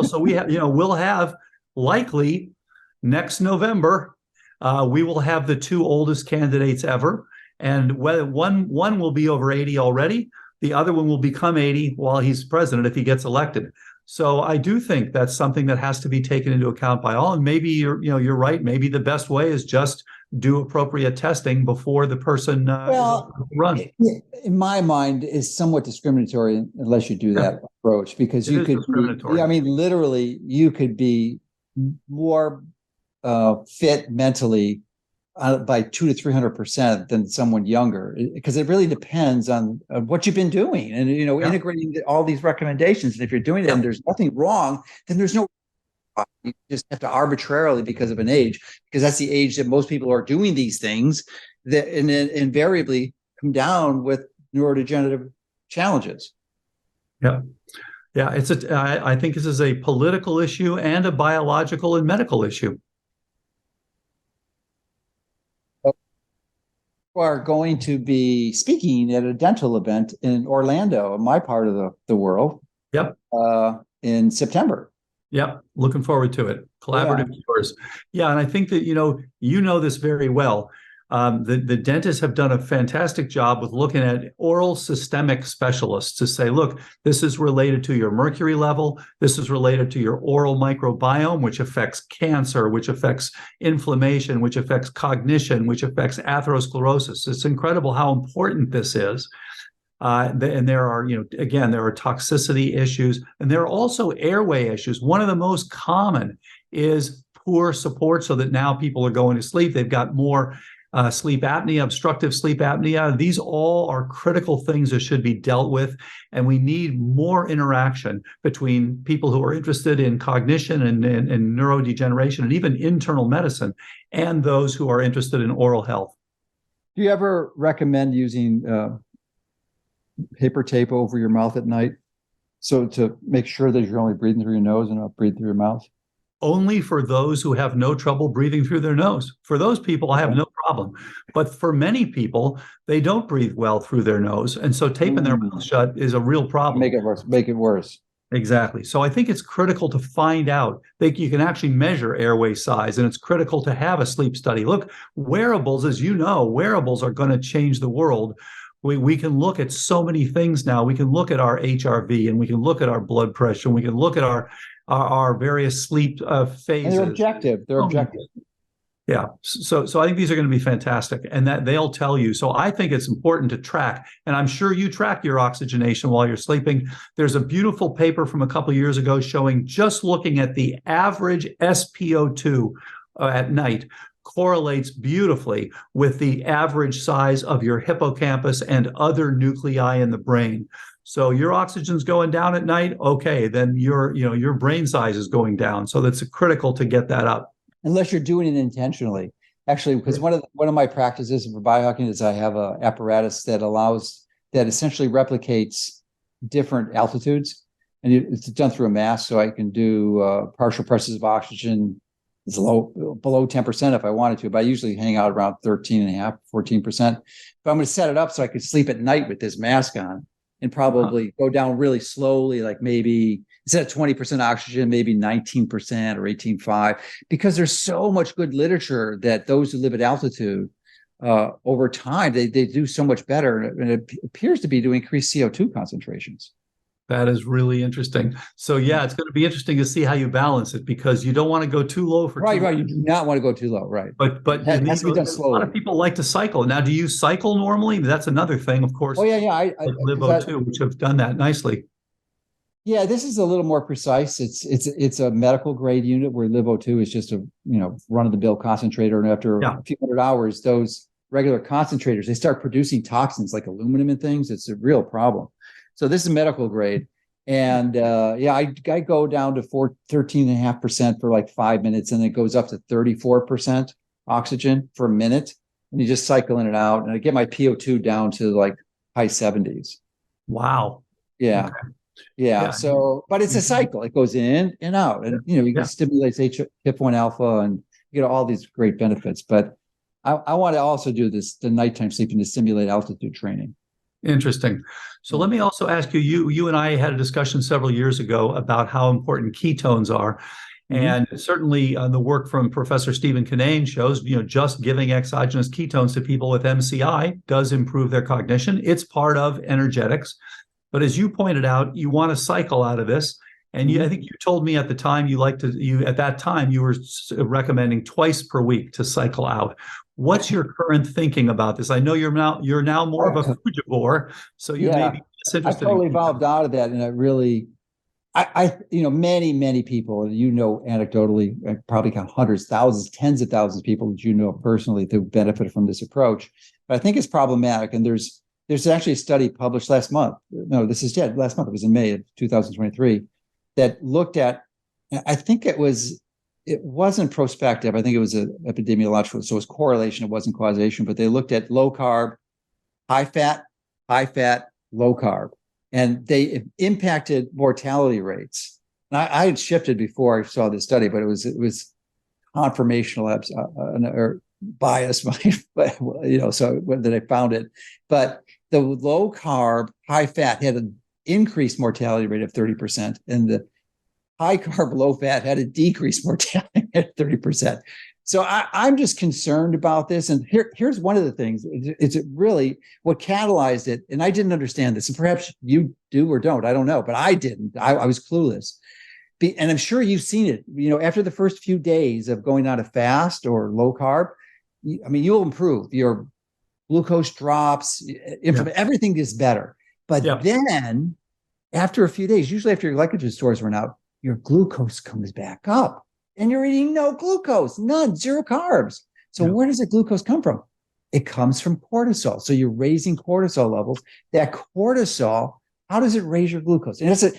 So we'll have likely next November, we will have the 2 oldest candidates ever. And whether one will be over 80 already, the other one will become 80 while he's president if he gets elected. So I do think that's something that has to be taken into account by all. And maybe you're right. Maybe the best way is just do appropriate testing before the person runs. In my mind, is somewhat discriminatory unless you do that approach, because you could literally you could be more fit mentally by 200 to 300% than someone younger, because it really depends on what you've been doing and integrating all these recommendations. And if you're doing it and there's nothing wrong, then there's no. You just have to arbitrarily, because of an age, because that's the age that most people are doing these things, that and then invariably come down with neurodegenerative challenges. Yeah. Yeah. I think this is a political issue and a biological and medical issue. Are going to be speaking at a dental event in Orlando, my part of the world. Yep. In September. Yep. Looking forward to it. Collaborative cures. Yeah. And I think that, you know this very well. The dentists have done a fantastic job with looking at oral systemic specialists to say, look, this is related to your mercury level. This is related to your oral microbiome, which affects cancer, which affects inflammation, which affects cognition, which affects atherosclerosis. It's incredible how important this is. And there are, again, there are toxicity issues, and there are also airway issues. One of the most common is poor support, so that now people are going to sleep. They've got more sleep apnea, obstructive sleep apnea. These all are critical things that should be dealt with. And we need more interaction between people who are interested in cognition and neurodegeneration and even internal medicine and those who are interested in oral health. Do you ever recommend using paper tape over your mouth at night, so to make sure that you're only breathing through your nose and not breathing through your mouth? Only for those who have no trouble breathing through their nose. For those people, I have no problem. But for many people, they don't breathe well through their nose. And so taping their mouth shut is a real problem. Make it worse. Exactly. So I think it's critical to find out that you can actually measure airway size, and it's critical to have a sleep study. Look, wearables, as you know, wearables are going to change the world. We can look at so many things now. We can look at our HRV, and we can look at our blood pressure, and we can look at our various sleep phases. And they're objective. They're objective. Yeah. So I think these are going to be fantastic, and that they'll tell you. So I think it's important to track, and I'm sure you track your oxygenation while you're sleeping. There's a beautiful paper from a couple of years ago showing just looking at the average SpO2 at night correlates beautifully with the average size of your hippocampus and other nuclei in the brain. So your oxygen's going down at night, okay, then your brain size is going down. So that's critical to get that up. Unless you're doing it intentionally. Actually, because one of my practices for biohacking is I have an apparatus that essentially replicates different altitudes, and it's done through a mask, so I can do partial pressures of oxygen. It's below 10% if I wanted to, but I usually hang out around 13.5%, 14%. But I'm going to set it up so I could sleep at night with this mask on and probably go down really slowly, like maybe instead of 20% oxygen, maybe 19% or 18.5, because there's so much good literature that those who live at altitude over time, they do so much better. And it appears to be to increase CO2 concentrations. That is really interesting. So yeah, it's going to be interesting to see how you balance it, because you don't want to go too low for right. too You do not want to go too low, right? But it has to be done slowly. A lot of people like to cycle. Now, do you cycle normally? That's another thing, of course. Oh yeah. I LiveO2, which have done that nicely. Yeah, this is a little more precise. It's a medical grade unit, where LiveO2 is just a run of the mill concentrator, and after a few hundred hours, those regular concentrators, they start producing toxins like aluminum and things. It's a real problem. So this is medical grade. And I go down to 13.5% for like 5 minutes, and it goes up to 34% oxygen for a minute. And you just cycle in and out. And I get my PO2 down to like high 70s. Wow. Yeah. Okay. Yeah. So, but it's a cycle. It goes in and out. And, it stimulates HIF1 alpha and all these great benefits. But I want to also do the nighttime sleeping to stimulate altitude training. Interesting. So let me also ask you, you and I had a discussion several years ago about how important ketones are. And certainly the work from Professor Stephen Kinane shows, just giving exogenous ketones to people with MCI does improve their cognition. It's part of energetics. But as you pointed out, you want to cycle out of this. And I think you told me at the time you were recommending twice per week to cycle out. What's your current thinking about this? I know you're now more of a frugivore, so you may be less interested. I totally evolved out of that, and I really, many people, anecdotally, I probably count hundreds, thousands, tens of thousands of people that personally who benefit from this approach. But I think it's problematic, and there's actually a study published last month. No, last month. It was in May of 2023 that looked at. I think it wasn't prospective. I think it was an epidemiological. So it was correlation. It wasn't causation. But they looked at low carb, high fat, low carb, and they impacted mortality rates. And I had shifted before I saw this study, but it was confirmational or bias, but so that I found it. But the low carb, high fat had an increased mortality rate of 30%, and the high carb, low fat had a decreased mortality at 30%. So I'm just concerned about this. And here's one of the things. It's really what catalyzed it. And I didn't understand this. And perhaps you do or don't. I don't know. But I didn't. I was clueless. And I'm sure you've seen it. After the first few days of going on a fast or low carb, you'll improve. Your glucose drops. Everything is better. But then after a few days, usually after your glycogen stores run out, your glucose comes back up. And you're eating no glucose, none, zero carbs. So where does the glucose come from? It comes from cortisol. So you're raising cortisol levels. That cortisol, how does it raise your glucose? And it's a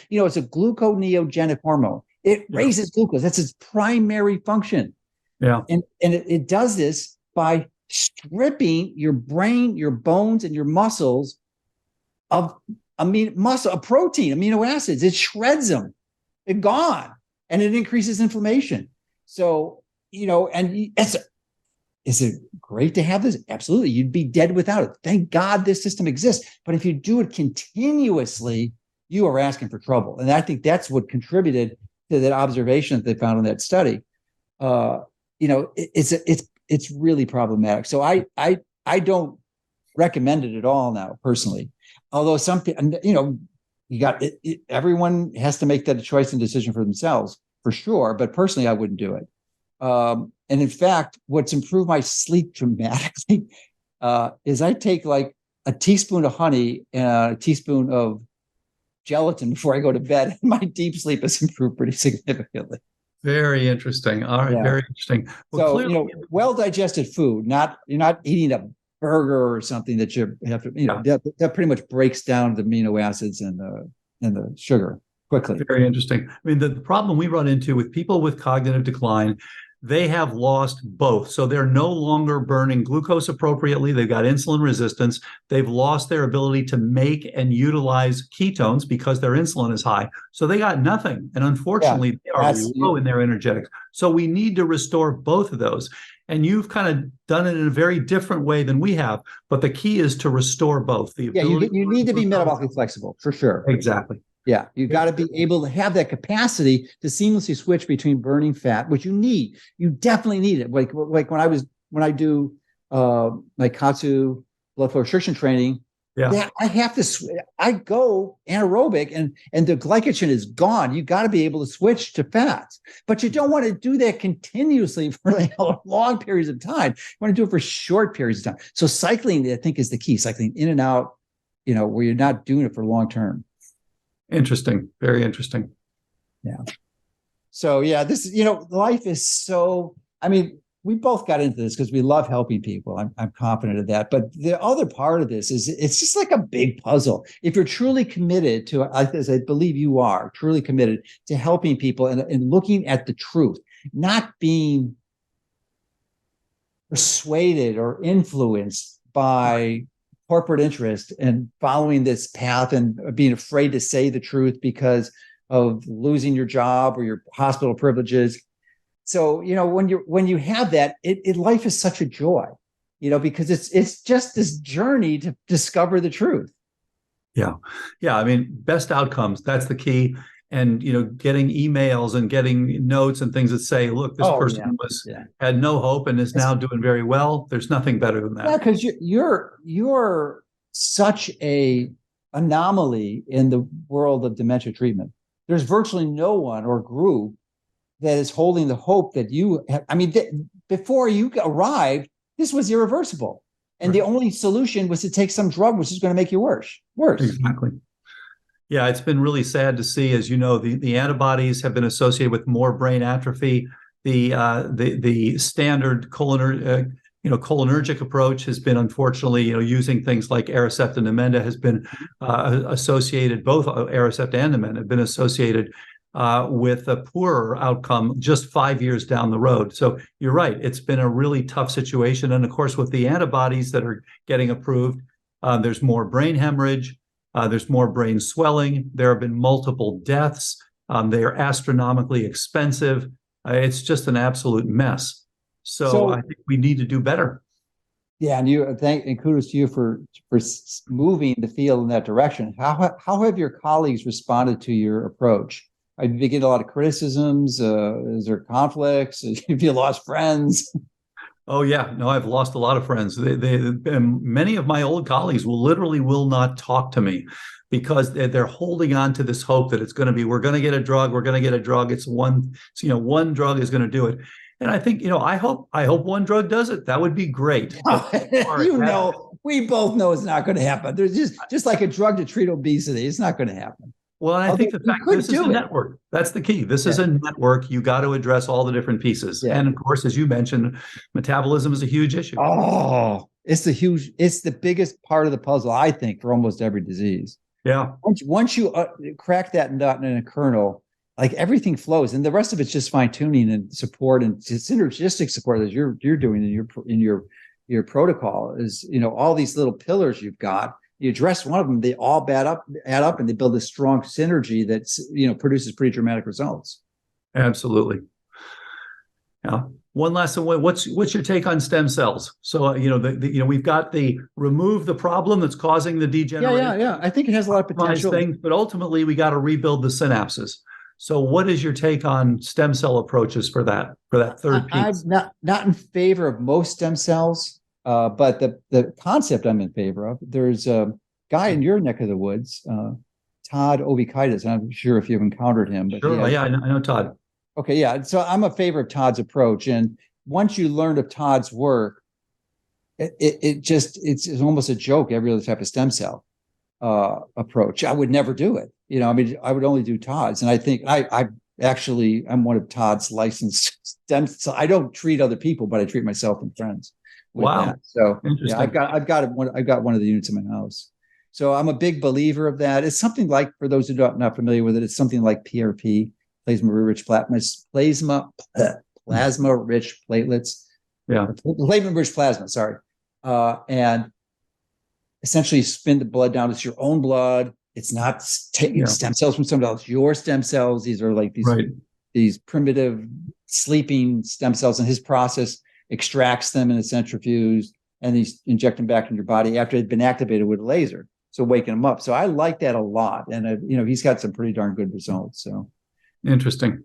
gluconeogenic hormone. It raises glucose. That's its primary function. Yeah. And it does this by stripping your brain, your bones, and your muscles of protein, amino acids. It shreds them. They're gone. And it increases inflammation. So, and is it great to have this? Absolutely. You'd be dead without it. Thank God this system exists. But if you do it continuously, you are asking for trouble. And I think that's what contributed to that observation that they found in that study. It's really problematic. So I don't recommend it at all now, personally. Although some people, everyone has to make that choice and decision for themselves, for sure. But personally, I wouldn't do it. And in fact, what's improved my sleep dramatically is I take like a teaspoon of honey and a teaspoon of gelatin before I go to bed. And my deep sleep has improved pretty significantly. Very interesting. All right, very interesting. Well, so, well-digested food, you're not eating a burger or something that you have to, that pretty much breaks down the amino acids and the sugar quickly. Very interesting. The problem we run into with people with cognitive decline, they have lost both. So they're no longer burning glucose appropriately. They've got insulin resistance. They've lost their ability to make and utilize ketones because their insulin is high. So they got nothing. And unfortunately, they are low in their energetics. So we need to restore both of those. And you've kind of done it in a very different way than we have. But the key is to restore both. You need to be metabolically flexible, for sure. Exactly. Yeah, you got to be able to have that capacity to seamlessly switch between burning fat, which you need. You definitely need it. Like when I do my Katsu blood flow restriction training, I have to. I go anaerobic, and the glycogen is gone. You got to be able to switch to fats, but you don't want to do that continuously for long periods of time. You want to do it for short periods of time. So cycling, I think, is the key. Cycling in and out, where you're not doing it for long term. Interesting. Very interesting. Yeah. So this, life is so, we both got into this because we love helping people. I'm confident of that. But the other part of this is it's just like a big puzzle. If you're truly committed to, as I believe you are, truly committed to helping people and looking at the truth, not being persuaded or influenced by corporate interest and following this path and being afraid to say the truth because of losing your job or your hospital privileges. So, when you have that, life is such a joy, because it's just this journey to discover the truth. Yeah. Best outcomes, that's the key. And, getting emails and getting notes and things that say, look, this person had no hope and is now doing very well. There's nothing better than that. Yeah, because you're such a anomaly in the world of dementia treatment. There's virtually no one or group that is holding the hope that you have. Before you arrived, this was irreversible. And the only solution was to take some drug, which is going to make you worse. Exactly. Yeah, it's been really sad to see, as you know, the antibodies have been associated with more brain atrophy. The standard cholinergic approach has been, unfortunately, using things like Aricept and Namenda has been associated. Both Aricept and Namenda have been associated with a poorer outcome just 5 years down the road. So you're right; it's been a really tough situation. And of course, with the antibodies that are getting approved, there's more brain hemorrhage. There's more brain swelling. There have been multiple deaths. They are astronomically expensive. It's just an absolute mess. So I think we need to do better. Yeah, and kudos to you for moving the field in that direction. How have your colleagues responded to your approach? Have you getting a lot of criticisms? Is there conflicts? Have you lost friends? Oh yeah, no, I've lost a lot of friends. Many of my old colleagues will not talk to me because they're holding on to this hope that it's going to be, we're going to get a drug. It's one drug is going to do it. And I think, I hope one drug does it. That would be great. We both know it's not going to happen. There's just like a drug to treat obesity. It's not going to happen. Well, and I think the fact this is a network. That's the key. This is a network. You got to address all the different pieces. Yeah. And of course, as you mentioned, metabolism is a huge issue. Oh, it's the biggest part of the puzzle, I think, for almost every disease. Yeah. Once you crack that nut in a kernel, like everything flows, and the rest of it's just fine tuning and support and synergistic support that you're doing in your protocol is, all these little pillars you've got. You address one of them, they all add up, and they build a strong synergy that's, produces pretty dramatic results. Absolutely. Yeah. One last one. What's your take on stem cells? So, we've got the remove the problem that's causing the degeneration. Yeah. I think it has a lot of potential. Things, but ultimately, we got to rebuild the synapses. So, what is your take on stem cell approaches for that third piece? I'm not in favor of most stem cells. But the concept I'm in favor of, there's a guy in your neck of the woods, Todd Ovikaitis. I'm sure if you've encountered him. But sure, I know Todd. Okay, yeah. So I'm a favor of Todd's approach. And once you learned of Todd's work, it's almost a joke, every other type of stem cell approach. I would never do it. I would only do Todd's. And I think I'm one of Todd's licensed stem cells. I don't treat other people, but I treat myself and friends. Wow. That. So interesting. Yeah, I've got one of the units in my house. So I'm a big believer of that. It's something like, for those who are not familiar with it, it's something like PRP, plasma-rich platelets. Yeah. Plasma-rich plasma, sorry. And essentially you spin the blood down. It's your own blood. It's not taking stem cells from somebody else. Your stem cells, these are like these primitive sleeping stem cells, and his process extracts them in a centrifuge, and he's injecting back in your body after they've been activated with a laser. So waking them up. So I like that a lot. And, he's got some pretty darn good results. So interesting.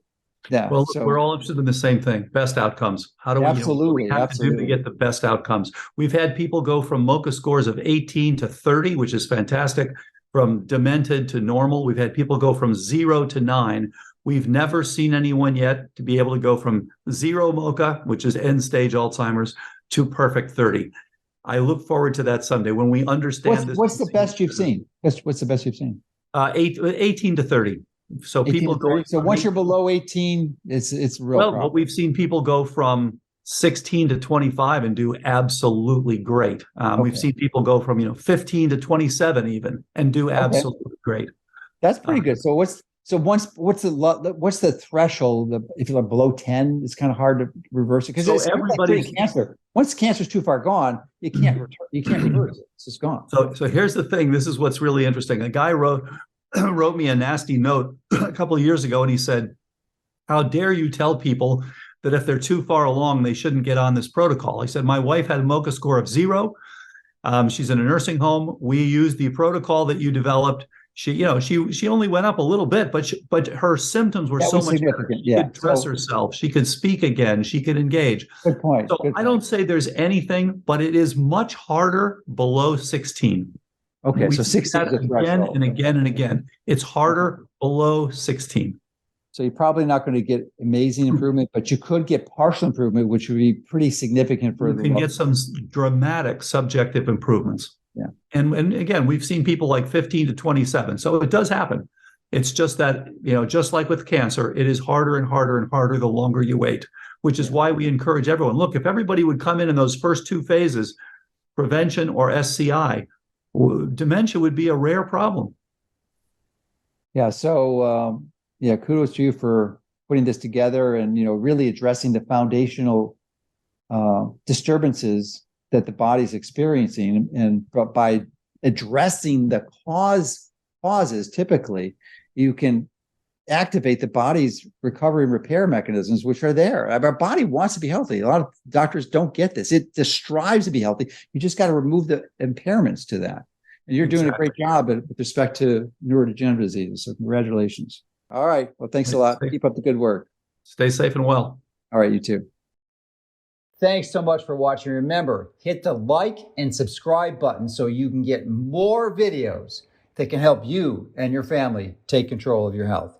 Yeah. Well, we're all interested in the same thing, best outcomes. How do we, absolutely, to do to get the best outcomes? We've had people go from MoCA scores of 18 to 30, which is fantastic, from demented to normal. We've had people go from 0 to 9. We've never seen anyone yet to be able to go from 0 MoCA, which is end stage Alzheimer's, to perfect 30. I look forward to that someday when we understand what's the best you've seen? What's the best you've seen? 18 to 30. So people go. So once you're below 18, it's real. Well, but we've seen people go from 16 to 25 and do absolutely great. We've seen people go from 15 to 27 even and do absolutely great. That's pretty good. So what's the threshold? If you're below 10, it's kind of hard to reverse it because it's everybody's like cancer. Once cancer's too far gone, you can't reverse it. It's just gone. So here's the thing. This is what's really interesting. A guy wrote me a nasty note a couple of years ago, and he said, "How dare you tell people that if they're too far along, they shouldn't get on this protocol?" He said, "My wife had a MoCA score of 0. She's in a nursing home. We used the protocol that you developed. She only went up a little bit, but her symptoms were so much better. She could dress herself. She could speak again. She could engage." Good point. So I don't say there's anything, but it is much harder below 16. Okay, so 16 is again and again and again. It's harder below 16. So you're probably not going to get amazing improvement, but you could get partial improvement, which would be pretty significant for you can get some dramatic subjective improvements. Yeah. And again, we've seen people like 15 to 27. So it does happen. It's just that, just like with cancer, it is harder and harder and harder the longer you wait, which is why we encourage everyone. Look, if everybody would come in those first 2 phases, prevention or SCI, dementia would be a rare problem. Yeah. So, kudos to you for putting this together and, really addressing the foundational disturbances that the body's experiencing. And by addressing the causes, typically, you can activate the body's recovery and repair mechanisms, which are there. Our body wants to be healthy. A lot of doctors don't get this. It just strives to be healthy. You just got to remove the impairments to that. And you're doing a great job with respect to neurodegenerative diseases. So congratulations. All right. Well, thanks a lot. Keep up the good work. Stay safe and well. All right. You too. Thanks so much for watching. Remember, hit the like and subscribe button so you can get more videos that can help you and your family take control of your health.